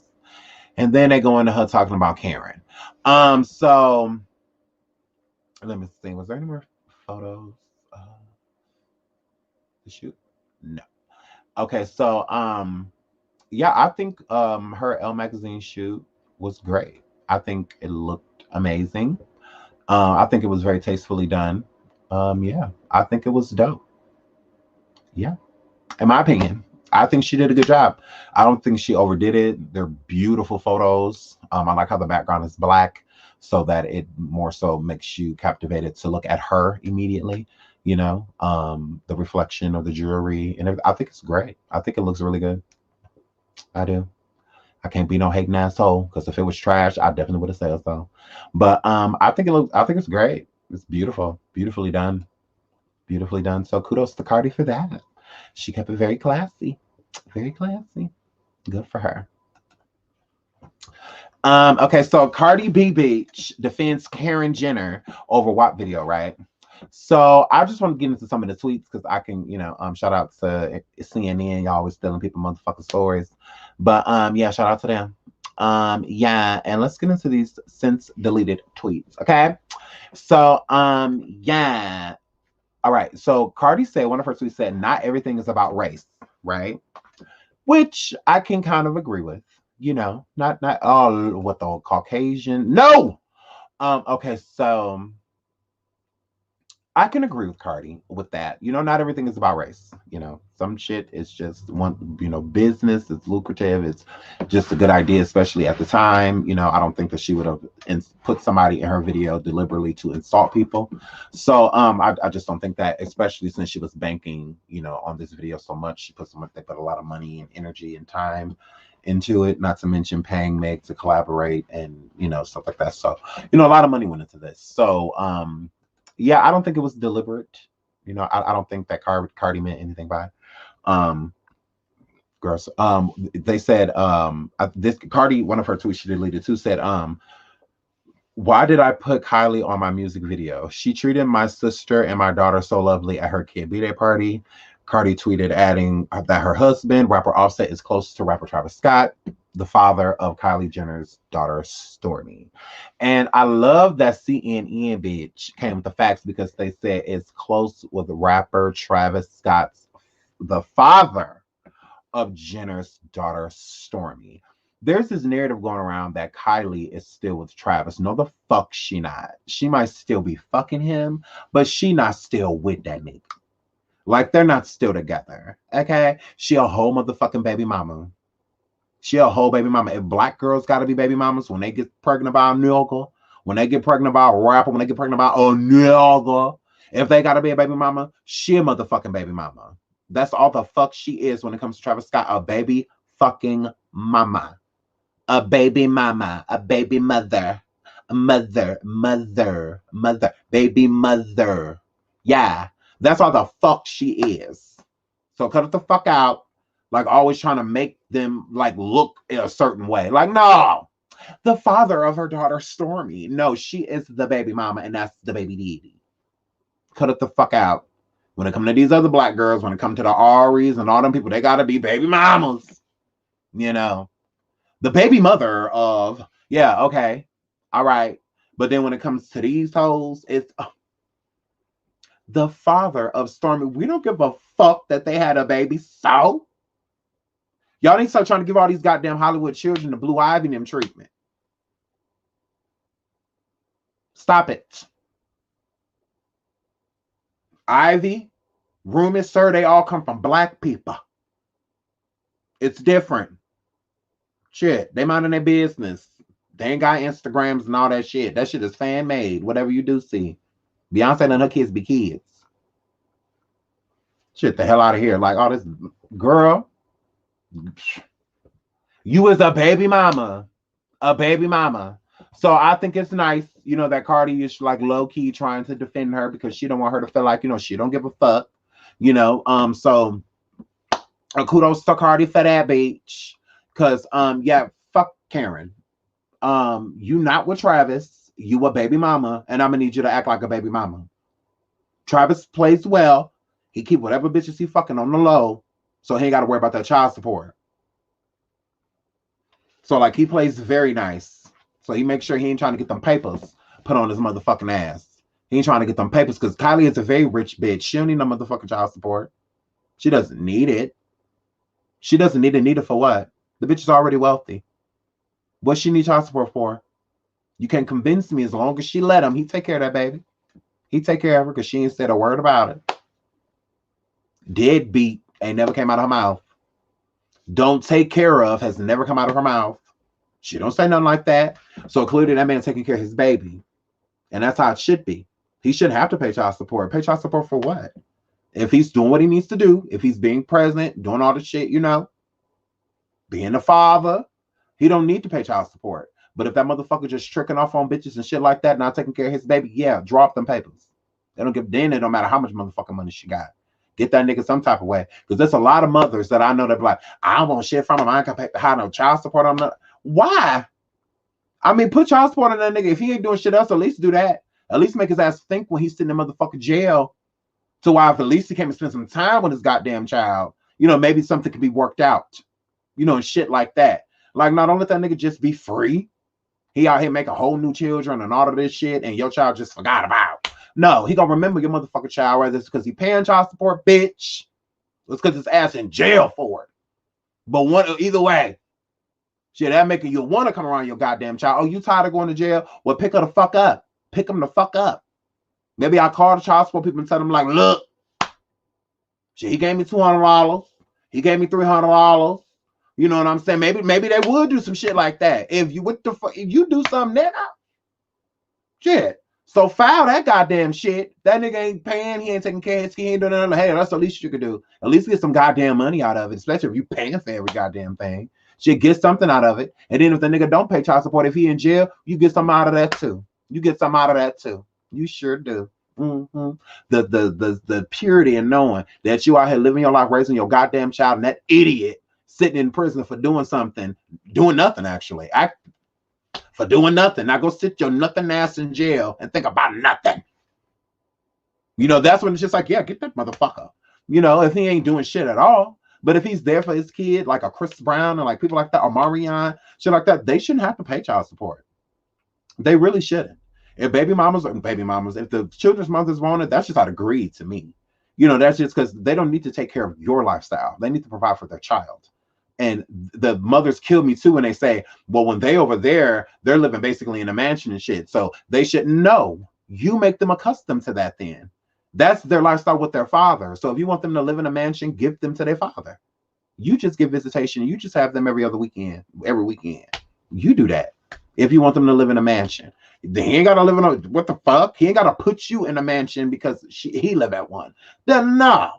And then they go into her talking about Karen. So let me see. Was there any more photos to shoot? No. Okay, so yeah, I think her Elle magazine shoot was great. I think it looked amazing. I think it was very tastefully done. Yeah, I think it was dope. Yeah, in my opinion, I think she did a good job. I don't think she overdid it. They're beautiful photos. I like how the background is black, so that it more so makes you captivated to look at her immediately. You know, the reflection of the jewelry, and I think it's great. I think it looks really good. I do. I can't be no hating asshole because if it was trash, I definitely would have said so. But I think it looks. I think it's great. It's beautiful, beautifully done, beautifully done. So kudos to Cardi for that. She kept it very classy, very classy. Good for her. Okay, so Cardi B Beach defends Karen Jenner over WAP video, right? So I just want to get into some of the tweets because I can, shout out to CNN. Y'all always stealing people motherfucking stories. But yeah, shout out to them. Yeah, and let's get into these since deleted tweets. Okay. So yeah. All right. So Cardi said one of her tweets said, not everything is about race, right? Which I can kind of agree with. Not all what the Caucasian. No. Okay, so I can agree with Cardi with that. Not everything is about race. Some shit is just one, business, it's lucrative, it's just a good idea, especially at the time. I don't think that she would have put somebody in her video deliberately to insult people. So I just don't think that, especially since she was banking, on this video so much. They put a lot of money and energy and time into it, not to mention paying Meg to collaborate and stuff like that. So, a lot of money went into this. So yeah, I don't think it was deliberate. I don't think that Cardi meant anything by it. Girls. They said this Cardi, one of her tweets she deleted too, said, why did I put Kylie on my music video? She treated my sister and my daughter so lovely at her kid B-Day party. Cardi tweeted adding that her husband, rapper Offset, is close to rapper Travis Scott, the father of Kylie Jenner's daughter, Stormy. And I love that CNN bitch came with the facts because they said it's close with rapper Travis Scott's, the father of Jenner's daughter, Stormy. There's this narrative going around that Kylie is still with Travis. No, the fuck she not. She might still be fucking him, but she not still with that nigga. Like, they're not still together, okay? She a whole motherfucking baby mama. She a whole baby mama. If black girls got to be baby mamas when they get pregnant by a nigga, when they get pregnant by a rapper, when they get pregnant by a nigga, if they got to be a baby mama, she a motherfucking baby mama. That's all the fuck she is when it comes to Travis Scott, a baby fucking mama. A baby mama, a baby mother, a mother, baby mother. Yeah. That's all the fuck she is. So cut it the fuck out. Like, always trying to make them like look a certain way. Like, no. The father of her daughter, Stormy. No, she is the baby mama, and that's the baby daddy. Cut it the fuck out. When it comes to these other black girls, when it comes to the Aries and all them people, they gotta be baby mamas. The baby mother of, yeah, okay. All right. But then when it comes to these hoes, it's the father of Stormy. We don't give a fuck that they had a baby. So y'all need to start trying to give all these goddamn Hollywood children the Blue Ivy and them treatment. Stop it. Ivy, Rumi, sir, they all come from black people. It's different. Shit, they minding their business. They ain't got Instagrams and all that shit. That shit is fan made. Whatever you do see, Beyonce and her kids be kids. Shit, the hell out of here. Like, all this girl, you was a baby mama. A baby mama. So I think it's nice, you know, that Cardi is like low key trying to defend her because she don't want her to feel like, you know, she don't give a fuck, you know. So kudos to Cardi for that, bitch. Cause yeah, fuck Karen. You not with Travis. You a baby mama, and I'm gonna need you to act like a baby mama. Travis plays well. He keep whatever bitches he fucking on the low, so he ain't got to worry about that child support. So like he plays very nice. So he makes sure he ain't trying to get them papers put on his motherfucking ass. He ain't trying to get them papers because Kylie is a very rich bitch. She don't need no motherfucking child support. She doesn't need it. She doesn't need it. Need it for what? The bitch is already wealthy. What she need child support for? You can't convince me as long as she let him. He take care of that baby. He take care of her because she ain't said a word about it. Deadbeat ain't never came out of her mouth. Don't take care of has never come out of her mouth. She don't say nothing like that. So clearly that man taking care of his baby. And that's how it should be. He shouldn't have to pay child support. Pay child support for what? If he's doing what he needs to do, if he's being present, doing all the shit, you know, being a father, he don't need to pay child support. But if that motherfucker just tricking off on bitches and shit like that, not taking care of his baby, yeah, drop them papers. They don't give then it don't matter how much motherfucking money she got. Get that nigga some type of way. Because there's a lot of mothers that I know that be like, I don't want shit from him. I ain't gonna pay no child support on that. Why? I mean, put child support on that nigga. If he ain't doing shit else, at least do that. At least make his ass think when he's sitting in motherfucking jail. So why if at least he came and spend some time with his goddamn child, you know, maybe something could be worked out. You know, and shit like that. Like, not only let that nigga just be free, he out here making whole new children and all of this shit, and your child just forgot about. No, he gonna remember your motherfucking child, whether it's because he paying child support, bitch. It's because his ass in jail for it. But either way, shit, that making you want to come around your goddamn child. Oh, you tired of going to jail? Well, pick her the fuck up. Pick him the fuck up. Maybe I call the child support people and tell them like, look, shit, he gave me $200. He gave me $300. You know what I'm saying? Maybe they would do some shit like that. If you if you do something then shit. So file that goddamn shit. That nigga ain't paying, he ain't taking care of his, he ain't doing nothing. Hey, that's the least you could do. At least get some goddamn money out of it, especially if you paying for every goddamn thing. Shit, get something out of it. And then if the nigga don't pay child support, if he in jail, you get something out of that too. You get something out of that too. You sure do. Mm-hmm. The purity in knowing that you out here living your life, raising your goddamn child, and that idiot sitting in prison for doing something, doing nothing actually. For doing nothing. Now go sit your nothing ass in jail and think about nothing. You know, that's when it's just like, yeah, get that motherfucker. You know, if he ain't doing shit at all. But if he's there for his kid, like a Chris Brown and like people like that, or Marion, shit like that, they shouldn't have to pay child support. They really shouldn't. If baby mamas, if the children's mothers want it, that's just out of greed to me. You know, that's just because they don't need to take care of your lifestyle. They need to provide for their child. And the mothers kill me too when they say, well, when they over there, they're living basically in a mansion and shit. So they shouldn't know. You make them accustomed to that then. That's their lifestyle with their father. So if you want them to live in a mansion, give them to their father. You just give visitation. You just have them every weekend. You do that. If you want them to live in a mansion. He ain't got to live in a, what the fuck? He ain't got to put you in a mansion because he live at one. Then no.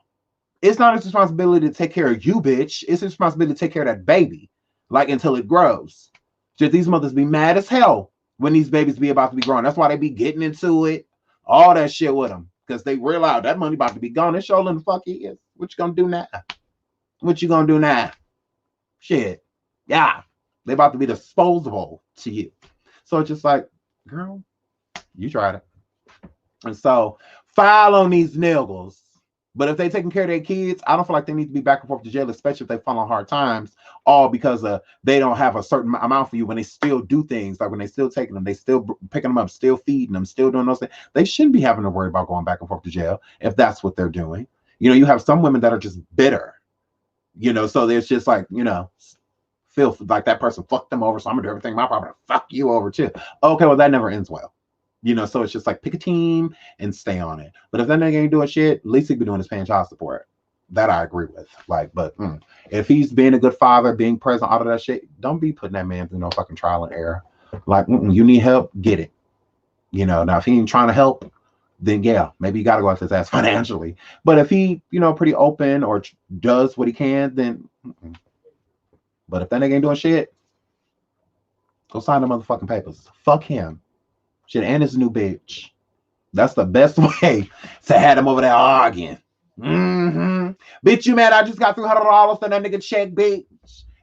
It's not his responsibility to take care of you, bitch. It's his responsibility to take care of that baby, like until it grows. Just these mothers be mad as hell when these babies be about to be grown. That's why they be getting into it, all that shit with them, because they realize that money about to be gone. It's showing the fuck he is. What you gonna do now? What you gonna do now? Shit, yeah, they about to be disposable to you. So it's just like, girl, you tried it, and so file on these niggas. But if they taking care of their kids, I don't feel like they need to be back and forth to jail, especially if they fall on hard times, all because they don't have a certain amount for you when they still do things, like when they still taking them, they still picking them up, still feeding them, still doing those things. They shouldn't be having to worry about going back and forth to jail if that's what they're doing. You know, you have some women that are just bitter, you know, so there's just like, you know, feel like that person fucked them over, so I'm gonna do everything in my power to fuck you over too. Okay, well, that never ends well. You know, so it's just like pick a team and stay on it. But if that nigga ain't doing shit, at least he be doing his paying child support. That I agree with. Like, but if he's being a good father, being present, all of that shit, don't be putting that man through no fucking trial and error. Like, you need help, get it. You know, now if he ain't trying to help, then yeah, maybe you got to go after his ass financially. But if he, you know, pretty open or does what he can, then. But if that nigga ain't doing shit, go sign the motherfucking papers. Fuck him. Shit, and his new bitch. That's the best way to have him over there arguing. Bitch, you mad? I just got $300 for that nigga check, bitch.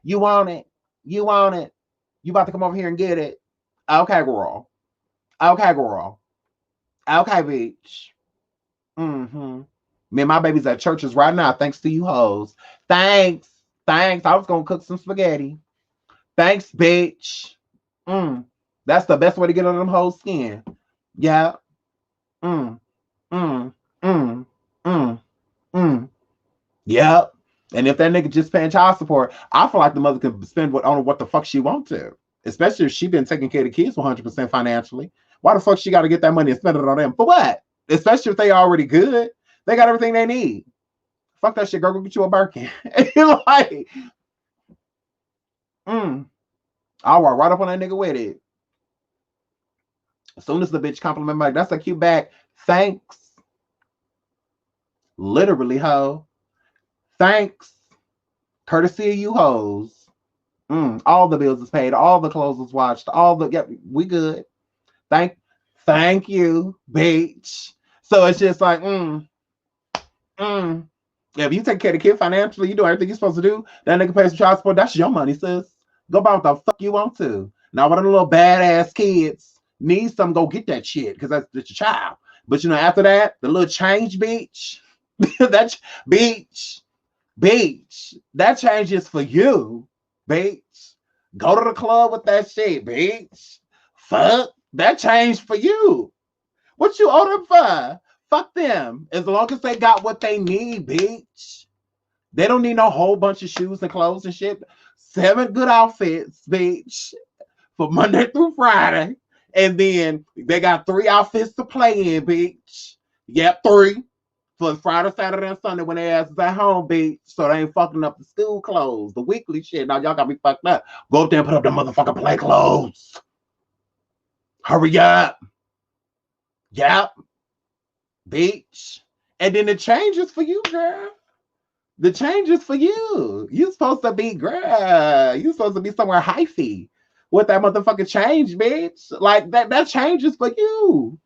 You want it? You want it? You about to come over here and get it? Okay, girl. Okay, girl. Okay, bitch. Me and my baby's at churches right now, thanks to you hoes. Thanks. Thanks. I was gonna cook some spaghetti. Thanks, bitch. That's the best way to get on them hoes' skin. Yeah. Yep. And if that nigga just paying child support, I feel like the mother could spend on what the fuck she want to. Especially if she been taking care of the kids 100% financially. Why the fuck she got to get that money and spend it on them? For what? Especially if they already good. They got everything they need. Fuck that shit, girl. Go get you a Birkin. Like, I'll walk right up on that nigga with it. As soon as the bitch compliment me, like, that's a cute bag. Thanks. Literally, ho. Thanks. Courtesy of you hoes. All the bills is paid. All the clothes is washed. Yep, we good. Thank you, bitch. So it's just like, if you take care of the kid financially, you do everything you're supposed to do, that nigga pays some child support, that's your money, sis. Go buy what the fuck you want to. Now, one of the little badass kids needs some, go get that shit, because that's your child. But, you know, after that, the little change, bitch, that bitch, that change is for you, bitch. Go to the club with that shit, bitch. Fuck, that change for you. What you owe them for? Fuck them. As long as they got what they need, bitch. They don't need no whole bunch of shoes and clothes and shit. 7 good outfits, bitch, for Monday through Friday. And then they got 3 outfits to play in, bitch. Yep, 3. For Friday, Saturday, and Sunday when they ass is at home, bitch. So they ain't fucking up the school clothes, the weekly shit. Now y'all got me fucked up. Go up there and put up the motherfucking play clothes. Hurry up. Yep. Bitch. And then the change is for you, girl. The change is for you. You supposed to be, girl. You supposed to be somewhere hyphy with that motherfucking change, bitch. Like that change is for you.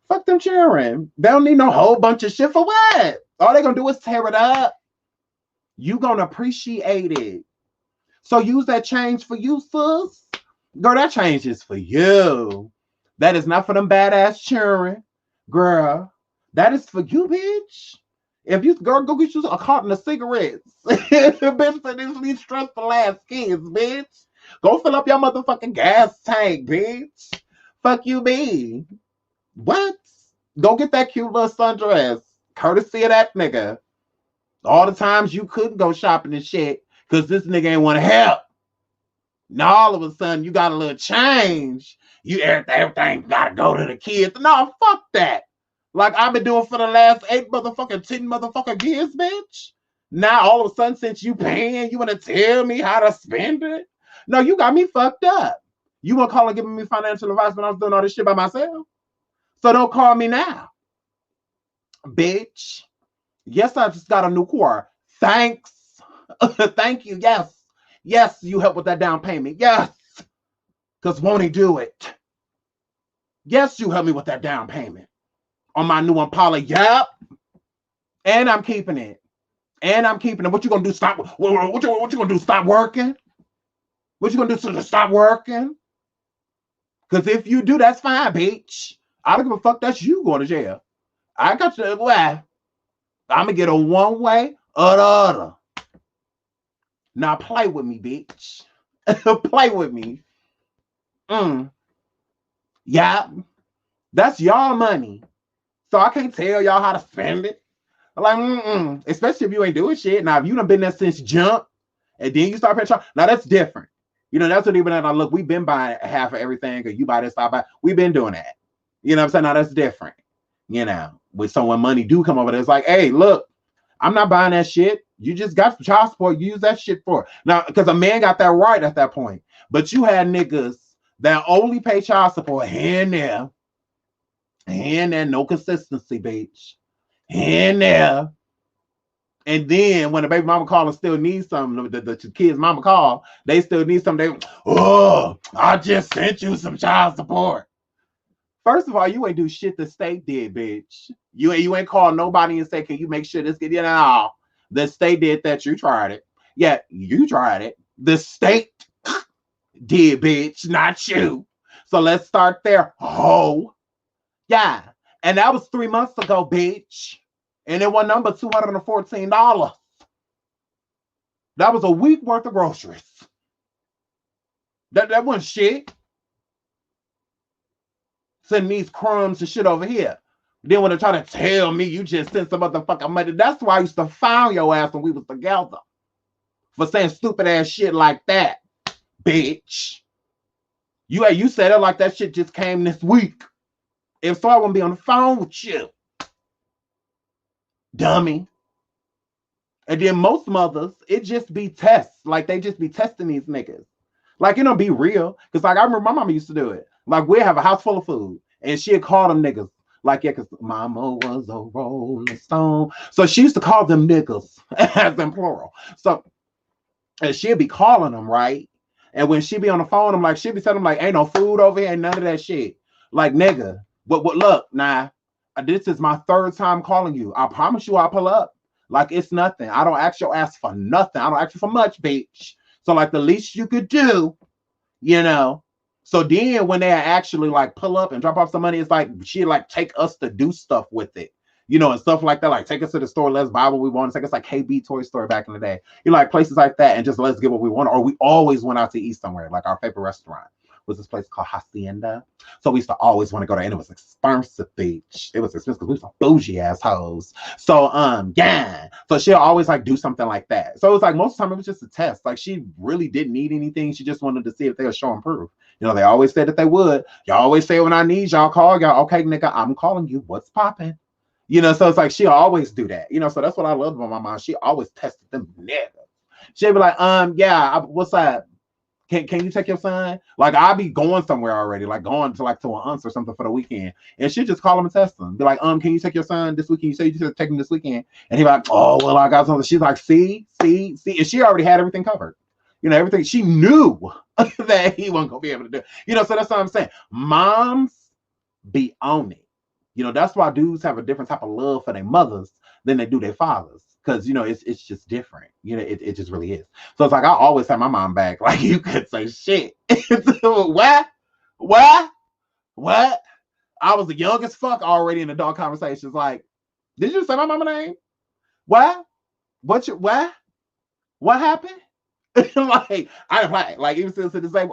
Fuck them children. They don't need no whole bunch of shit for what? All they gonna do is tear it up. You gonna appreciate it. So use that change for you, sis. Girl, that change is for you. That is not for them badass children. Girl, that is for you, bitch. If you, girl, go get you a carton of cigarettes. Bitch, for these stressful ass kids, bitch. Go fill up your motherfucking gas tank, bitch. Fuck you, me. What? Go get that cute little sundress. Courtesy of that nigga. All the times you couldn't go shopping and shit because this nigga ain't want to help. Now all of a sudden you got a little change. You everything gotta go to the kids. No, fuck that. Like I've been doing for the last 10 motherfucking years, bitch. Now all of a sudden, since you paying, you want to tell me how to spend it? No, you got me fucked up. You want to call and giving me financial advice when I was doing all this shit by myself? So don't call me now, bitch. Yes, I just got a new car. Thanks. Thank you. Yes. Yes, you help with that down payment. Yes. Because won't he do it? Yes, you help me with that down payment. On my new Impala. Yep. And I'm keeping it. And I'm keeping it. What you gonna do? Stop. What you gonna do? Stop working? What you gonna do to stop working? Because if you do, that's fine, bitch. I don't give a fuck. That's you going to jail. I got you. Well, I'm gonna get a one way or the other. Now play with me, bitch. Play with me. Yeah. That's y'all money. So I can't tell y'all how to spend it. Like, especially if you ain't doing shit. Now, if you done been there since jump, and then you start paying charge, now that's different. You know, that's what even at look, we've been buying half of everything, or you buy this, I buy. We've been doing that. You know what I'm saying? Now that's different. You know, so when money do come over there, it's like, hey, look, I'm not buying that shit. You just got some child support. Use that shit for now, because a man got that right at that point. But you had niggas that only pay child support here and there, no consistency, bitch, here and there. And then when the baby mama call and still needs something, the kids mama call, they still need something. I just sent you some child support. First of all, you ain't do shit the state did, bitch. You ain't call nobody and say, can you make sure this get in? No, the state did that. You tried it. Yeah, you tried it. The state did, bitch, not you. So let's start there. Oh, yeah. And that was 3 months ago, bitch. And it was number $214. That was a week worth of groceries. That wasn't shit. Sending these crumbs and shit over here. Then when they try to tell me you just sent some motherfucking money, that's why I used to file your ass when we was together. For saying stupid ass shit like that, bitch. You said it like that shit just came this week. If so, I wouldn't be on the phone with you. Dummy. And then most mothers, it just be tests. Like they just be testing these niggas. Like, you know, be real. Because like I remember my mama used to do it. Like we'd have a house full of food. And she'd call them niggas. Like, yeah, because mama was a rolling stone. So she used to call them niggas as in plural. So and she'd be calling them, right? And when she'd be on the phone, I'm like, she'd be telling them, like, ain't no food over here, ain't none of that shit. Like, nigga, but look, nah, this is my third time calling you. I promise you I'll pull up. Like, it's nothing. I don't ask your ass for nothing. I don't ask you for much, bitch. So, like, the least you could do, you know. So then when they actually, like, pull up and drop off some money, it's like, she'd, like, take us to do stuff with it. You know, and stuff like that, like take us to the store, let's buy what we want. Take us like KB Toy Store back in the day. You know, like places like that, and just let's get what we want. Or we always went out to eat somewhere. Like our favorite restaurant was this place called Hacienda. So we used to always want to go there, and it was expensive, bitch. It was expensive because we were some bougie assholes. So yeah. So she'll always like do something like that. So it was like most of the time it was just a test. Like she really didn't need anything. She just wanted to see if they were showing proof. You know, they always said that they would. Y'all always say when I need y'all, call y'all. Okay, nigga, I'm calling you. What's popping? You know, so it's like she always do that. You know, so that's what I love about my mom. She always tested them niggas. She'd be like, yeah, what's that? Can you take your son? Like I'll be going somewhere already, like going to like to an aunt's or something for the weekend, and she'd just call him and test him. Be like, can you take your son this weekend? You say you just take him this weekend, and he's like, oh well, I got something. She's like, see, and she already had everything covered. You know, everything. She knew that he wasn't gonna be able to do. You know, so that's what I'm saying. Moms be on it. You know, that's why dudes have a different type of love for their mothers than they do their fathers. Because, you know, it's just different. You know, it just really is. So it's like, I always have my mom back. Like, you could say shit. What? I was the youngest fuck already in adult conversations. Like, did you say my mama name? What? What happened? Like, I like even still to the same,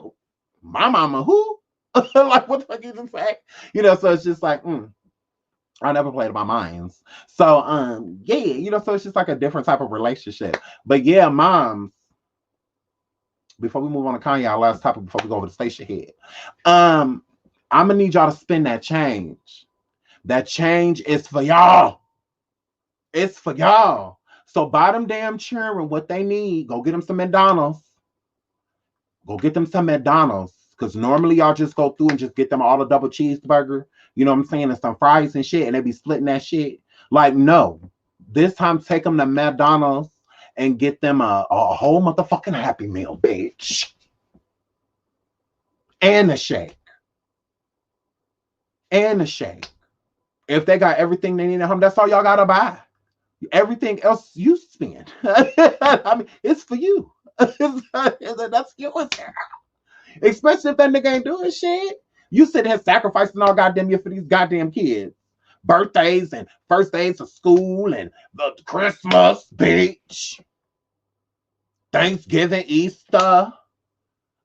my mama, who? Like, what the fuck you just say? You know, so it's just like, I never played my minds. So, yeah, you know, so it's just like a different type of relationship. But yeah, moms, before we move on to Kanye, our last topic before we go over to station head, I'm gonna need y'all to spend that change. That change is for y'all. It's for y'all. So buy them damn children what they need. Go get them some McDonald's. Go get them some McDonald's. Because normally y'all just go through and just get them all a double cheeseburger. You know what I'm saying? And some fries and shit. And they be splitting that shit. Like, no. This time, take them to McDonald's and get them a whole motherfucking Happy Meal, bitch. And a shake. And a shake. If they got everything they need at home, that's all y'all gotta buy. Everything else you spend. I mean, it's for you. That's yours. Especially if that nigga ain't doing shit. You sitting here sacrificing all goddamn year for these goddamn kids. Birthdays and first days of school and the Christmas, bitch. Thanksgiving, Easter.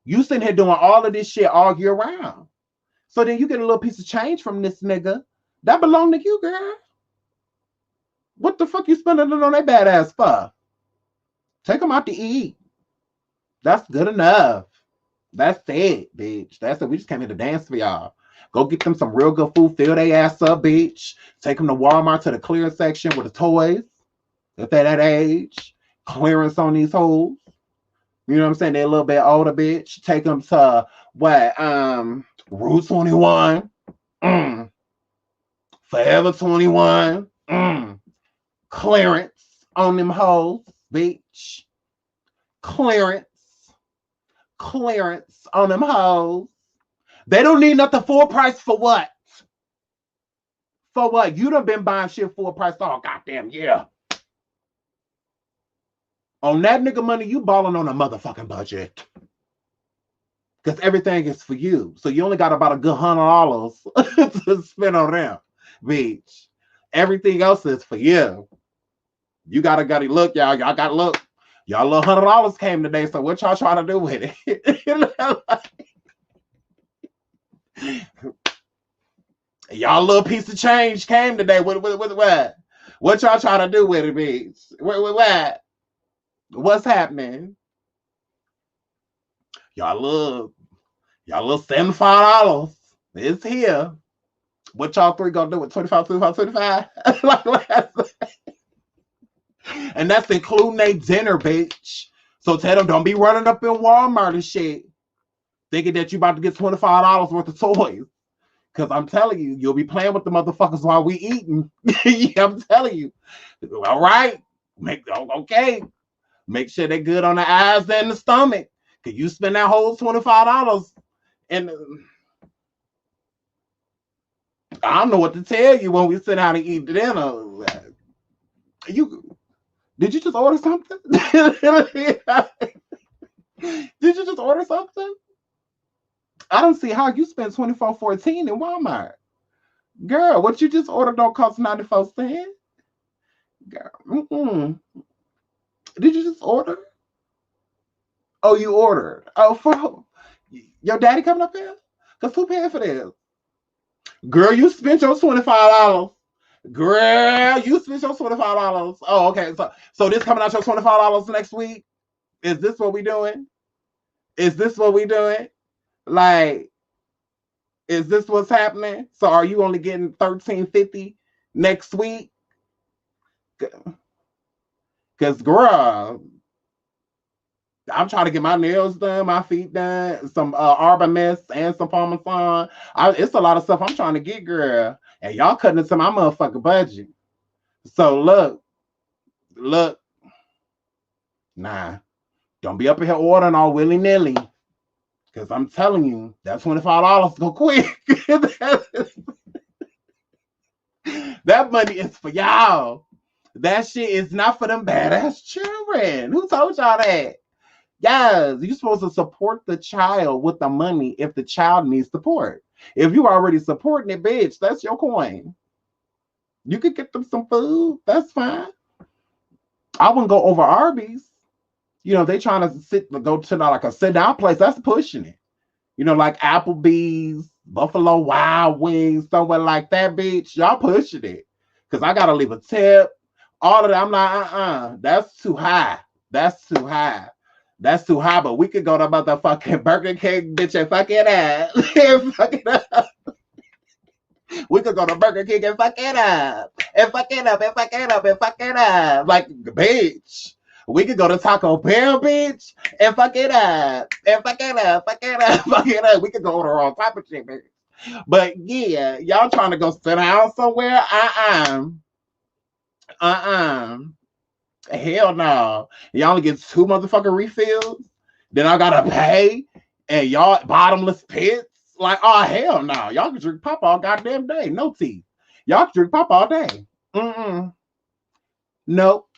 You sitting here doing all of this shit all year round. So then you get a little piece of change from this nigga. That belong to you, girl. What the fuck you spending it on that badass for? Take them out to eat. That's good enough. That's it, bitch. That's it. We just came here to dance for y'all. Go get them some real good food. Fill their ass up, bitch. Take them to Walmart to the clearance section with the toys. If they're that age, clearance on these hoes. You know what I'm saying? They're a little bit older, bitch. Take them to what? Rue 21. Forever 21. Clearance on them hoes, bitch. Clearance on them hoes. They don't need nothing full price for what? For what? You done been buying shit full price all goddamn year. On that nigga money, you balling on a motherfucking budget. Because everything is for you. So you only got about a good $100 to spend on them, bitch. Everything else is for you. You gotta look, y'all. Y'all gotta look. Y'all little $100 came today. So what y'all trying to do with it? Y'all little piece of change came today. What? What y'all trying to do with it, bitch? What? What's happening? Y'all little $75. It's here. What y'all three gonna do with 25, 25? And that's including a dinner, bitch. So tell them, don't be running up in Walmart and shit, thinking that you about to get $25 worth of toys. Because I'm telling you, you'll be playing with the motherfuckers while we eating. Yeah, I'm telling you. All right. Okay. Make sure they're good on the eyes and the stomach. Because you spend that whole $25 and I don't know what to tell you when we sit down and eat dinner. Did you just order something? Did you just order something? I don't see how you spent $24.14 in Walmart. Girl, what you just ordered don't cost 94 cents. Girl, Did you just order? Oh, you ordered. Oh, for your daddy coming up here? Because who paid for this? Girl, you spent your $25. Girl, you spent your $25. Oh, okay. So this coming out your $25 next week? Is this what we doing? Is this what we doing? Like, is this what's happening? So are you only getting $13.50 next week? Because, girl, I'm trying to get my nails done, my feet done, some Arbor Mist and some Parmesan. It's a lot of stuff I'm trying to get, girl. And y'all cutting into my motherfucking budget. So look. Nah. Don't be up in here ordering all willy-nilly. Because I'm telling you, that $25 go quick. That money is for y'all. That shit is not for them badass children. Who told y'all that? Yes, you're supposed to support the child with the money if the child needs support. If you already supporting it, bitch, that's your coin. You could get them some food. That's fine. I wouldn't go over Arby's. You know, they trying to go to like a sit-down place. That's pushing it. You know, like Applebee's, Buffalo Wild Wings, somewhere like that, bitch. Y'all pushing it. Because I got to leave a tip. All of that. I'm like, that's too high. That's too high. That's too high, but we could go to motherfucking Burger King, bitch, and fuck it up. Fuck it up. We could go to Burger King and fuck it up. And fuck it up, and fuck it up, and fuck it up. Like, bitch. We could go to Taco Bell, bitch, and fuck it up. And fuck it up, fuck it up, fuck it up. We could go order all type of shit, bitch. But yeah, y'all trying to go sit down somewhere? Hell no. Y'all only get 2 motherfucking refills. Then I gotta pay. And y'all bottomless pits. Like, oh hell no. Y'all can drink pop all goddamn day. No teeth. Y'all can drink pop all day. Nope.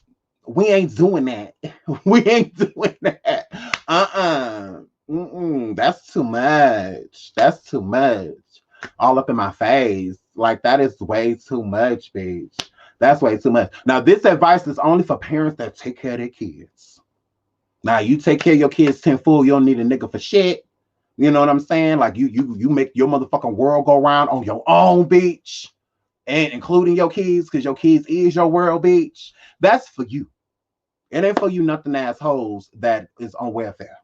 We ain't doing that. We ain't doing that. That's too much. That's too much. All up in my face. Like, that is way too much, bitch. That's way too much. Now, this advice is only for parents that take care of their kids. Now, you take care of your kids 10 full, you don't need a nigga for shit. You know what I'm saying? Like, you make your motherfucking world go round on your own, bitch. And including your kids, because your kids is your world, bitch. That's for you. It ain't for you nothing assholes that is on welfare.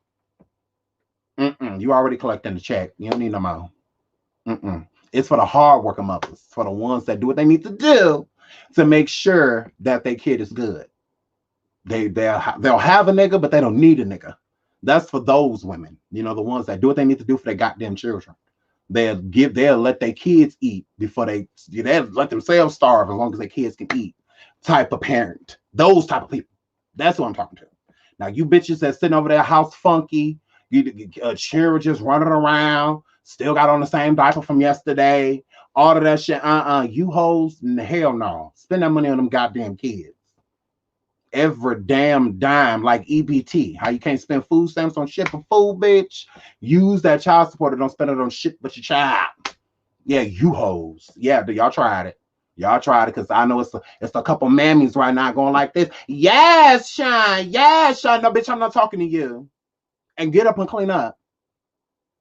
You already collecting the check. You don't need no more. It's for the hardworking mothers, for the ones that do what they need to do to make sure that their kid is good. They'll have a nigga, but they don't need a nigga. That's for those women, the ones that do what they need to do for their goddamn children. They'll let their kids eat before they'll let themselves starve as long as their kids can eat. Type of parent, those type of people. That's what I'm talking to. Now, you bitches that sitting over there house funky, children just running around, still got on the same diaper from yesterday, all of that shit. You hoes, hell no. Spend that money on them goddamn kids. Every damn dime, like EBT. How you can't spend food stamps on shit for food, bitch? Use that child support. Don't spend it on shit but your child. Yeah, you hoes. Yeah, y'all tried it. Y'all tried it, because I know it's a couple mammies right now going like this. Yes, Shine. Yes, Shine. No, bitch, I'm not talking to you. And get up and clean up.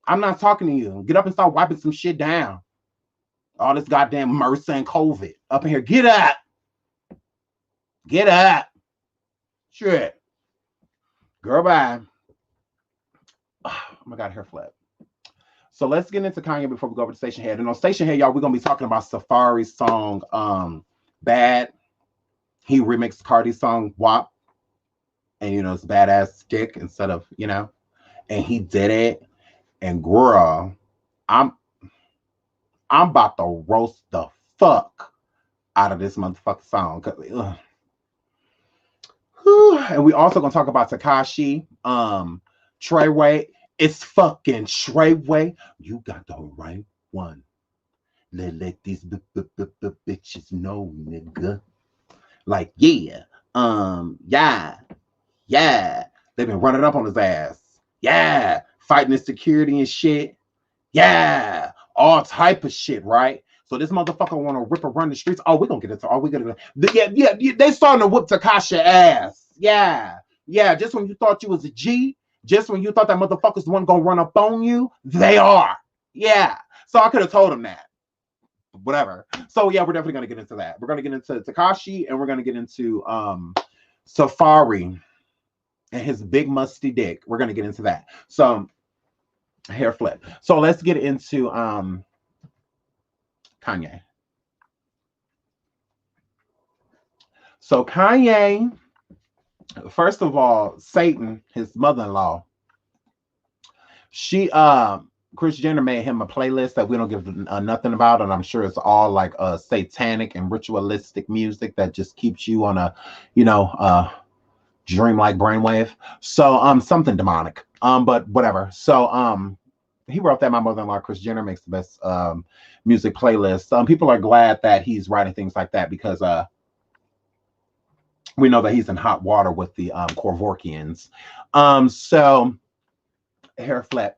I'm not talking to you. Get up and start wiping some shit down. All this goddamn MRSA and COVID up in here. Get up. Get up. Shit. Girl, bye. Oh my God, hair flip. So let's get into Kanye before we go over to Station Head. And on Station Head, y'all, we're going to be talking about Safari's song, Bad. He remixed Cardi's song, WAP. And, it's badass stick instead of, and he did it. And girl, I'm about to roast the fuck out of this motherfucking song. And we also gonna talk about Tekashi, Treyway. It's fucking Treyway. You got the right one. Let these bitches know, nigga. Like, yeah, yeah. They've been running up on his ass. Yeah, fighting insecurity and shit. Yeah, all type of shit, right? So this motherfucker want to rip around the streets. Oh, we're going to get into it. Oh, we're going to. Yeah, they starting to whoop Tekashi ass. Yeah. Just when you thought you was a G, just when you thought that motherfuckers weren't going to run up on you, they are. Yeah. So I could have told him that. Whatever. So yeah, we're definitely going to get into that. We're going to get into Tekashi, and we're going to get into Safari and his big musty dick. We're going to get into that. So hair flip. So let's get into Kanye. So Kanye, first of all, Satan, his mother-in-law, Kris Jenner made him a playlist that we don't give nothing about, and I'm sure it's all like satanic and ritualistic music that just keeps you on a, dreamlike brainwave. So something demonic. But whatever. So he wrote that. My mother-in-law, Kris Jenner, makes the best music playlist. People are glad that he's writing things like that, because we know that he's in hot water with the Kevorkians. So hair flip.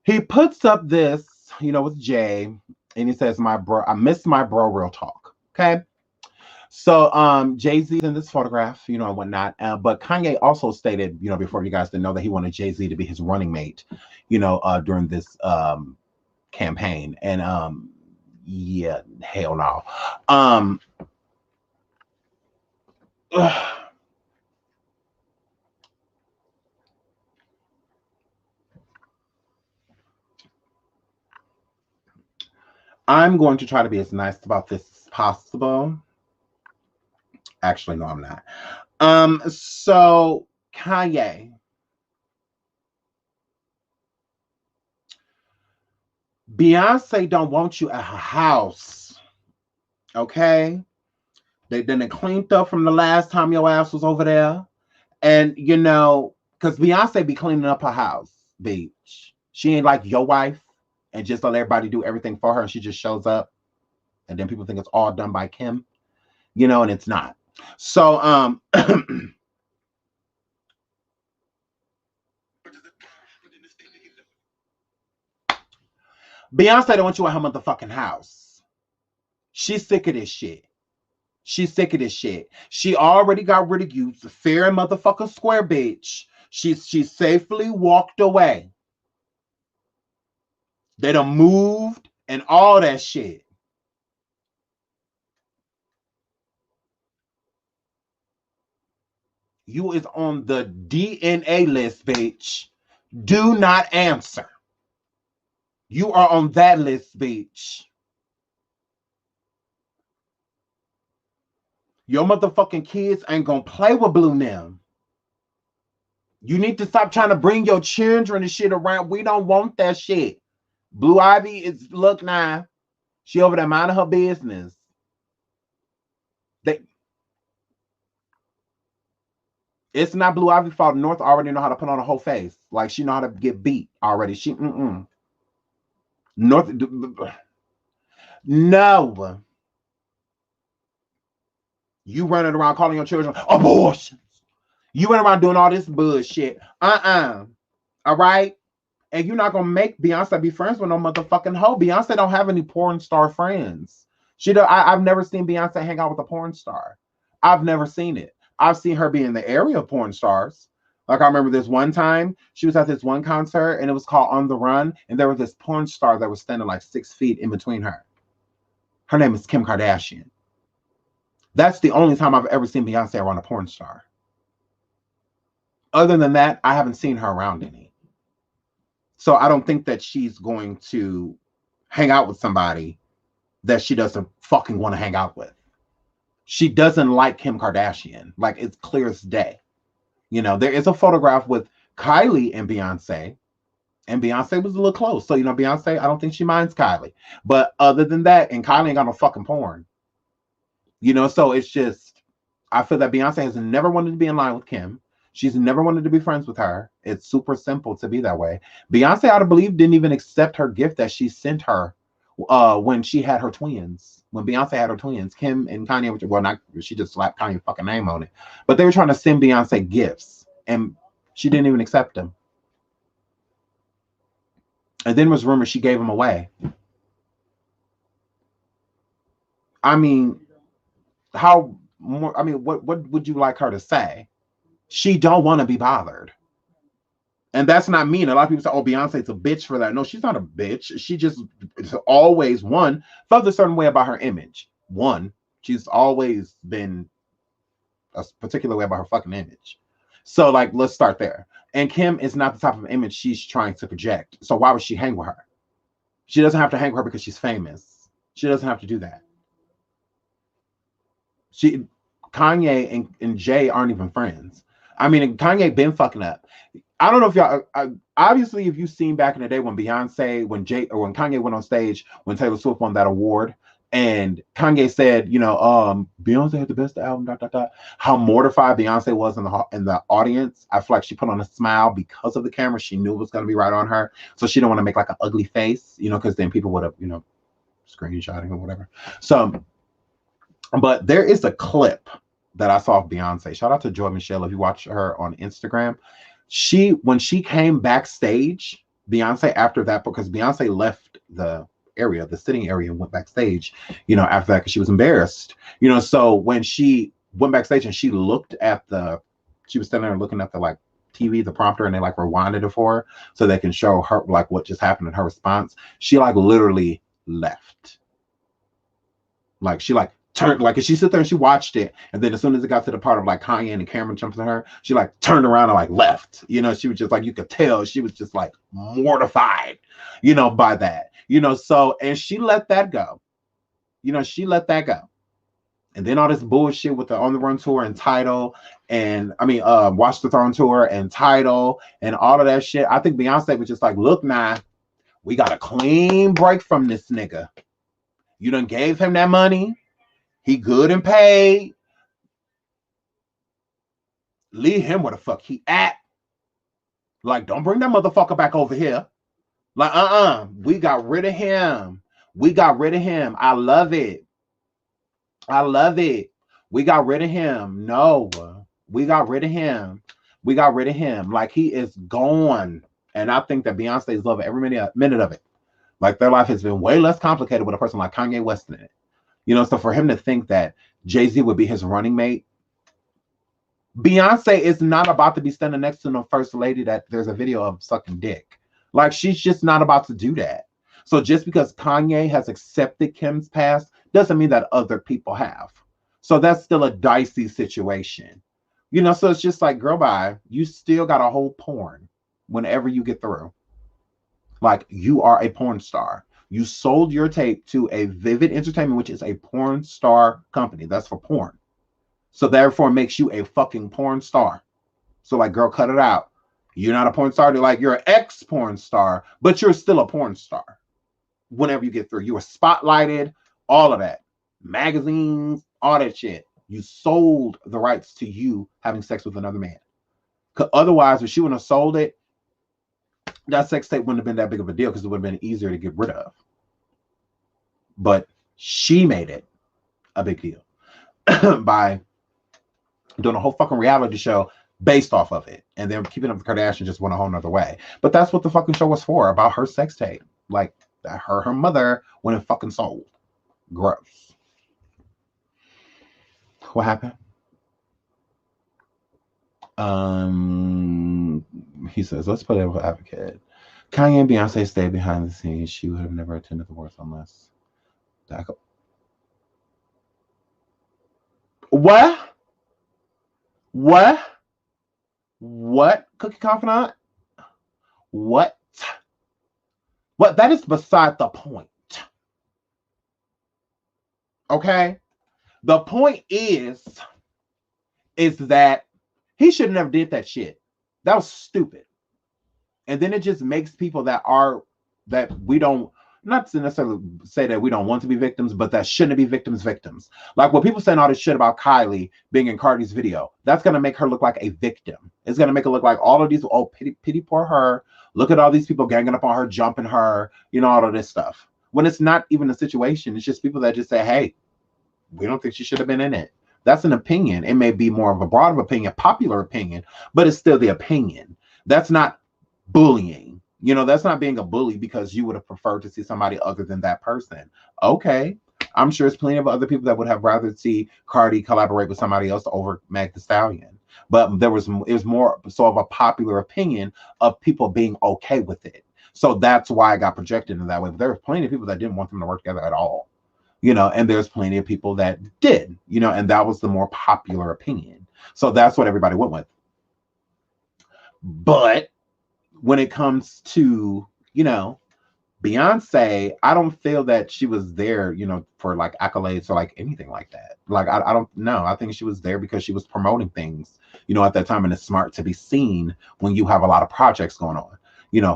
He puts up this, with Jay, and he says, "My bro, I miss my bro real talk." Okay. So Jay-Z's in this photograph, and whatnot. But Kanye also stated, before you guys didn't know, that he wanted Jay-Z to be his running mate, during this campaign. And yeah, hell no. I'm going to try to be as nice about this as possible. Actually, no, I'm not. So Kanye. Beyonce don't want you at her house. Okay? They done cleaned up from the last time your ass was over there. And because Beyonce be cleaning up her house, bitch. She ain't like your wife and just let everybody do everything for her, and she just shows up. And then people think it's all done by Kim, and it's not. So Beyonce don't want you at her motherfucking house. She's sick of this shit. She's sick of this shit. She already got rid of you, fair and motherfucking square, bitch. She safely walked away. They done moved and all that shit. You is on the DNA list, bitch. Do not answer. You are on that list, bitch. Your motherfucking kids ain't gonna play with Blue Nim. You need to stop trying to bring your children and shit around. We don't want that shit. Blue Ivy is, look now, she over there minding her business. It's not Blue Ivy's fault. North already know how to put on a whole face. Like, she know how to get beat already. She, North, no. You running around calling your children abortions. You running around doing all this bullshit. All right? And you're not going to make Beyonce be friends with no motherfucking hoe. Beyonce don't have any porn star friends. I've never seen Beyonce hang out with a porn star. I've never seen it. I've seen her be in the area of porn stars. Like, I remember this one time, she was at this one concert, and it was called On the Run, and there was this porn star that was standing like 6 feet in between her. Her name is Kim Kardashian. That's the only time I've ever seen Beyonce around a porn star. Other than that, I haven't seen her around any. So I don't think that she's going to hang out with somebody that she doesn't fucking want to hang out with. She doesn't like Kim Kardashian. Like, it's clear as day. You know, there is a photograph with Kylie and Beyonce was a little close. So, you know, Beyonce, I don't think she minds Kylie. But other than that, and Kylie ain't got no fucking porn. You know, so it's just, I feel that Beyonce has never wanted to be in line with Kim. She's never wanted to be friends with her. It's super simple to be that way. Beyonce, I believe, didn't even accept her gift that she sent her when she had her twins. When Beyonce had her twins, Kim and Kanye, well, not, she just slapped Kanye's fucking name on it. But they were trying to send Beyonce gifts, and she didn't even accept them. And then was rumors she gave them away. I mean, what would you like her to say? She don't want to be bothered. And that's not mean. A lot of people say, oh, Beyonce's a bitch for that. No, she's not a bitch. She just always, felt a certain way about her image. She's always been a particular way about her fucking image. So, like, let's start there. And Kim is not the type of image she's trying to project. So why would she hang with her? She doesn't have to hang with her because she's famous. She doesn't have to do that. Kanye and Jay aren't even friends. I mean, Kanye been fucking up. I don't know if y'all, obviously, if you've seen back in the day when Kanye went on stage when Taylor Swift won that award, and Kanye said, you know, Beyonce had the best album, ... How mortified Beyonce was in the audience. I feel like she put on a smile because of the camera. She knew it was going to be right on her, so she didn't want to make like an ugly face, you know, because then people would have, you know, screenshotting or whatever. So, but there is a clip that I saw of Beyonce. Shout out to Joy Michelle if you watch her on Instagram. When she came backstage, Beyonce, after that, because Beyonce left the sitting area, and went backstage, you know, after that, because she was embarrassed, you know. So when she went backstage and she was standing there looking at the like TV, the prompter, and they like rewinded it for her so they can show her like what just happened in her response. She like literally left. Like, she like turned, like, she sit there and she watched it, and then as soon as it got to the part of like Kanye and the camera jumps on her, she like turned around and like left. You know, she was just like, you could tell she was just like mortified, you know, by that, you know. So, and she let that go, you know, and then all this bullshit with the On the Run tour and Tidal, and Watch the Throne tour and Tidal and all of that shit. I think Beyonce was just like, look, nah, we got a clean break from this nigga. You done gave him that money. He good and paid. Leave him where the fuck he at. Like, don't bring that motherfucker back over here. Like, we got rid of him. I love it. We got rid of him. No, we got rid of him. Like, he is gone. And I think that Beyonce's loving every minute of it. Like, their life has been way less complicated with a person like Kanye West in it. You know, so for him to think that Jay-Z would be his running mate, Beyonce is not about to be standing next to no first lady that there's a video of sucking dick. Like, she's just not about to do that. So just because Kanye has accepted Kim's past doesn't mean that other people have. So that's still a dicey situation. You know, so it's just like, girl, bye. You still got to hold porn whenever you get through. Like, you are a porn star. You sold your tape to a Vivid Entertainment, which is a porn star company. That's for porn. So therefore makes you a fucking porn star. So like, girl, cut it out. You're not a porn star. They're like, you're an ex-porn star, but you're still a porn star. Whenever you get through, you were spotlighted, all of that. Magazines, all that shit. You sold the rights to you having sex with another man. Otherwise, if she wouldn't have sold it, that sex tape wouldn't have been that big of a deal because it would have been easier to get rid of. But she made it a big deal by doing a whole fucking reality show based off of it. And then Keeping Up with the Kardashians just went a whole nother way. But that's what the fucking show was for, about her sex tape. Like, her mother went and fucking sold. Gross. What happened? He says, let's play devil's advocate. Kanye and Beyonce stayed behind the scenes. She would have never attended the awards unless that. What? Cookie Confidant? What? That is beside the point. Okay? The point is that he should have never did that shit. That was stupid. And then it just makes people that we don't, not to necessarily say that we don't want to be victims, but that shouldn't be victims. Like, when people saying all this shit about Kylie being in Cardi's video, that's going to make her look like a victim. It's going to make it look like all of these, oh, pity poor her. Look at all these people ganging up on her, jumping her, all of this stuff. When it's not even a situation, it's just people that just say, hey, we don't think she should have been in it. That's an opinion. It may be more of a broader opinion, popular opinion, but it's still the opinion. That's not bullying. That's not being a bully because you would have preferred to see somebody other than that person. Okay. I'm sure there's plenty of other people that would have rather see Cardi collaborate with somebody else over Meg Thee Stallion. But it was more sort of a popular opinion of people being okay with it. So that's why I got projected in that way. But there were plenty of people that didn't want them to work together at all. And there's plenty of people that did, and that was the more popular opinion. So that's what everybody went with. But when it comes to, Beyonce, I don't feel that she was there, for like accolades or like anything like that. Like, I don't know. I think she was there because she was promoting things, at that time. And it's smart to be seen when you have a lot of projects going on.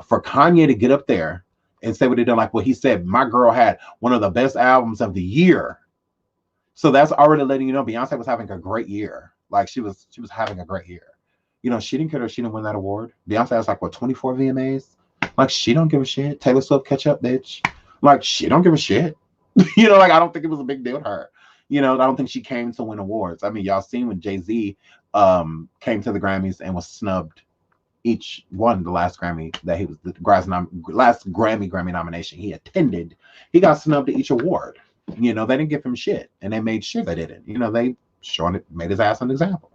For Kanye to get up there and say what he did, like what he said, my girl had one of the best albums of the year. So that's already letting you know Beyonce was having a great year. Like, she was having a great year. She didn't care if she didn't win that award. Beyonce has like, what, 24 VMAs? Like, she don't give a shit. Taylor Swift, catch up, bitch. Like, she don't give a shit. Like, I don't think it was a big deal to her. I don't think she came to win awards. I mean, y'all seen when Jay-Z came to the Grammys and was snubbed each one, the last Grammy that he was, the last Grammy nomination he attended, he got snubbed at each award. They didn't give him shit, and they made sure they didn't. They made his ass an example.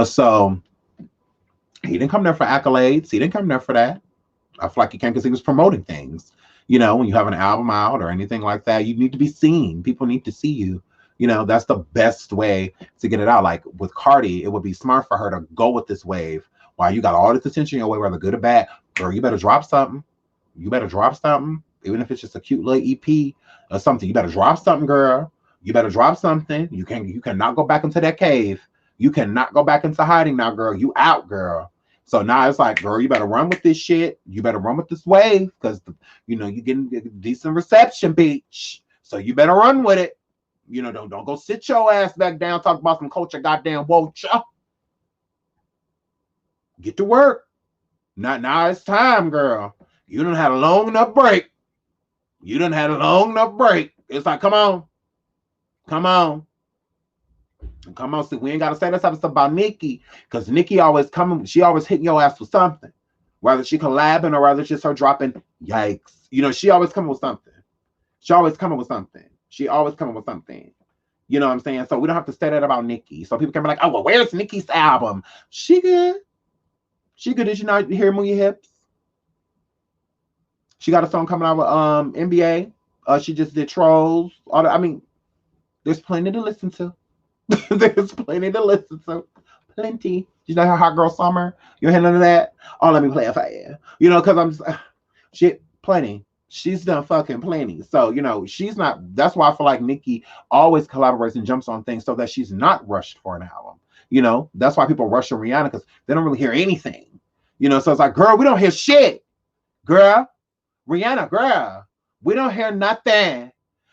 So he didn't come there for accolades. He didn't come there for that. I feel like he came because he was promoting things. When you have an album out or anything like that, you need to be seen. People need to see you. That's the best way to get it out. Like with Cardi, it would be smart for her to go with this wave. While you got all this attention your way, whether good or bad, girl, you better drop something. Even if it's just a cute little EP or something. You better drop something, girl. You better drop something. You cannot go back into that cave. You cannot go back into hiding now, girl. You out, girl. So now it's like, girl, you better run with this shit. You better run with this wave because, you're getting a decent reception, bitch. So you better run with it. Don't go sit your ass back down, talk about some culture, goddamn wocha. Get to work. Now it's time, girl. You done had a long enough break. It's like, come on. See, we ain't got to say that type of stuff about Nicki, because Nicki always coming. She always hitting your ass with something. Whether she collabing or whether it's just her dropping, yikes. She always coming with something. You know what I'm saying? So we don't have to say that about Nicki. So people can be like, oh, well, where's Nicki's album? She good. Did you not hear Move Your Hips? She got a song coming out with NBA. She just did Trolls. There's plenty to listen to. Plenty. You know her Hot Girl Summer? You hear none of that? Oh, let me play it for you. Because I'm just, Shit, plenty. She's done fucking plenty. So, you know, she's not, that's why I feel like Nicki always collaborates and jumps on things so that she's not rushed for an album. You know, that's why people rush on Rihanna because they don't really hear anything. You know, so it's like, girl, we don't hear shit. Girl, Rihanna, girl, we don't hear nothing.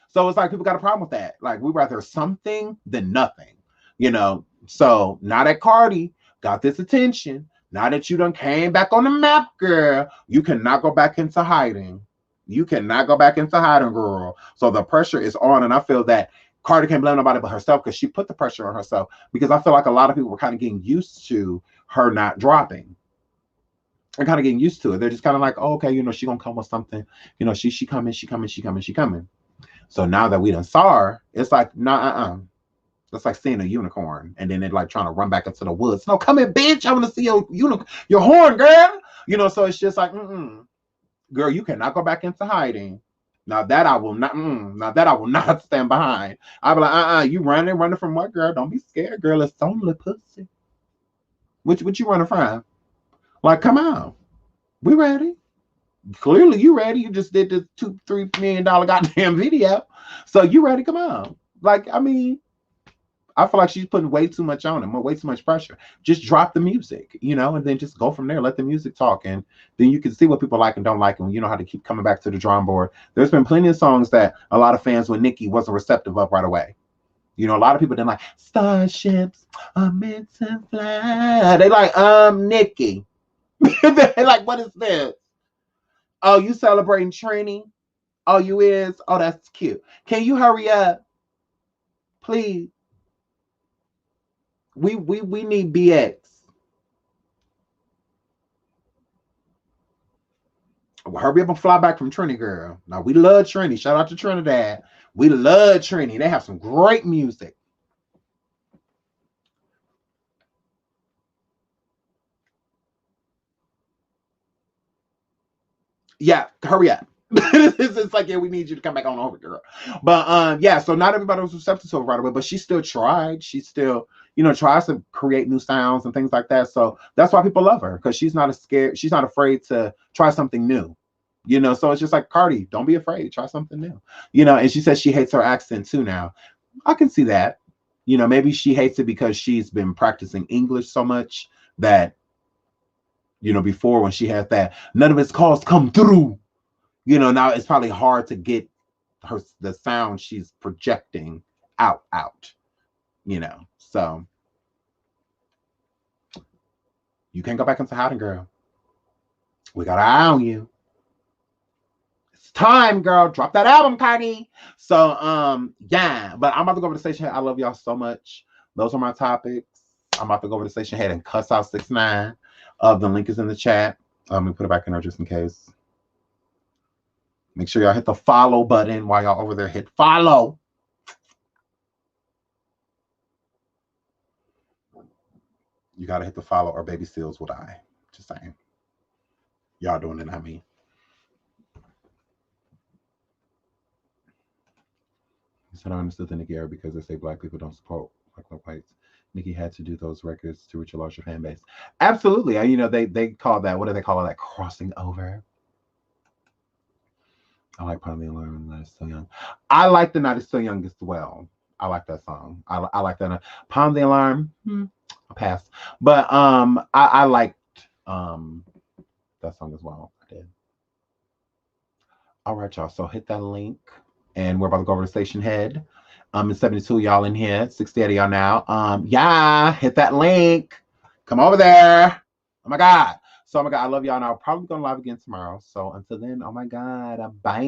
So it's like people got a problem with that. Like, we rather something than nothing, you know. So now that Cardi got this attention, now that you done came back on the map, girl, you cannot go back into hiding. You cannot go back into hiding, girl. So the pressure is on, and I feel that Cardi can't blame nobody but herself because she put the pressure on herself, because I feel like a lot of people were kind of getting used to her not dropping. And kind of getting used to it. They're just kind of like, oh, okay, you know, she gonna come with something. You know, she coming. So now that we done saw her, it's like, nah, It's like seeing a unicorn, and then they're like trying to run back into the woods. No, come here, bitch. I want to see your horn, girl. You know, so it's just like, girl, you cannot go back into hiding. Now that I will not, now that I will not stand behind. I'll be like, you running from what, girl? Don't be scared, girl. It's only pussy. What you running from? Like, come on. We ready. Clearly you ready. You just did this $2-3 million goddamn video. So you ready? Come on. Like, I mean, I feel like she's putting way too much on him, way too much pressure. Just drop the music, you know, and then just go from there. Let the music talk, and then you can see what people like and don't like, and you know how to keep coming back to the drawing board. There's been plenty of songs that a lot of fans with Nicki wasn't receptive of right away. You know, a lot of people didn't like starships are meant to fly. They like, Nicki. They're like, what is this? Oh, you celebrating Trini? Oh, you is? Oh, that's cute. Can you hurry up? Please. We need BX. Well, hurry up and fly back from Trini, girl. Now, we love Trini. Shout out to Trinidad. We love Trini. They have some great music. Yeah, hurry up. It's like, yeah, we need you to come back on over, girl. But yeah, so not everybody was receptive to it right away, but she still tried. She still, you know, tries to create new sounds and things like that. So that's why people love her, because she's not scared. She's not afraid to try something new. You know, so it's just like, Cardi, don't be afraid. Try something new. You know, and she says she hates her accent too now. I can see that. You know, maybe she hates it because she's been practicing English so much that, you know, before when she had that, none of its calls come through. You know, now it's probably hard to get the sound she's projecting out. You know, so you can't go back into hiding, girl. We got an eye on you. It's time, girl. Drop that album, Kanye. So yeah, but I'm about to go over to the station head. I love y'all so much. Those are my topics. I'm about to go over to the station head and cuss out 6ix9ine. The link is in the chat. Let me put it back in there just in case. Make sure y'all hit the follow button while y'all over there. Hit follow. You got to hit the follow or baby seals will die. Just saying. Y'all doing it, not me. He said, I understood the Nicki era because they say black people don't support black whites. Nicki had to do those records to reach a larger fan base. Absolutely. You know, they call that, what do they call that? Crossing over. I like Part of the Alarm and Night is Still Young. I like The Night is Still Young as well. I like that song. I like that. Pound the Alarm. I'll pass. But I liked that song as well. I did. All right, y'all. So hit that link. And we're about to go over to Station Head. It's 72 y'all in here. 60 of y'all now. Yeah, hit that link. Come over there. Oh my God. So, oh my God, I love y'all. And I'll probably go live again tomorrow. So until then, oh my God, bye.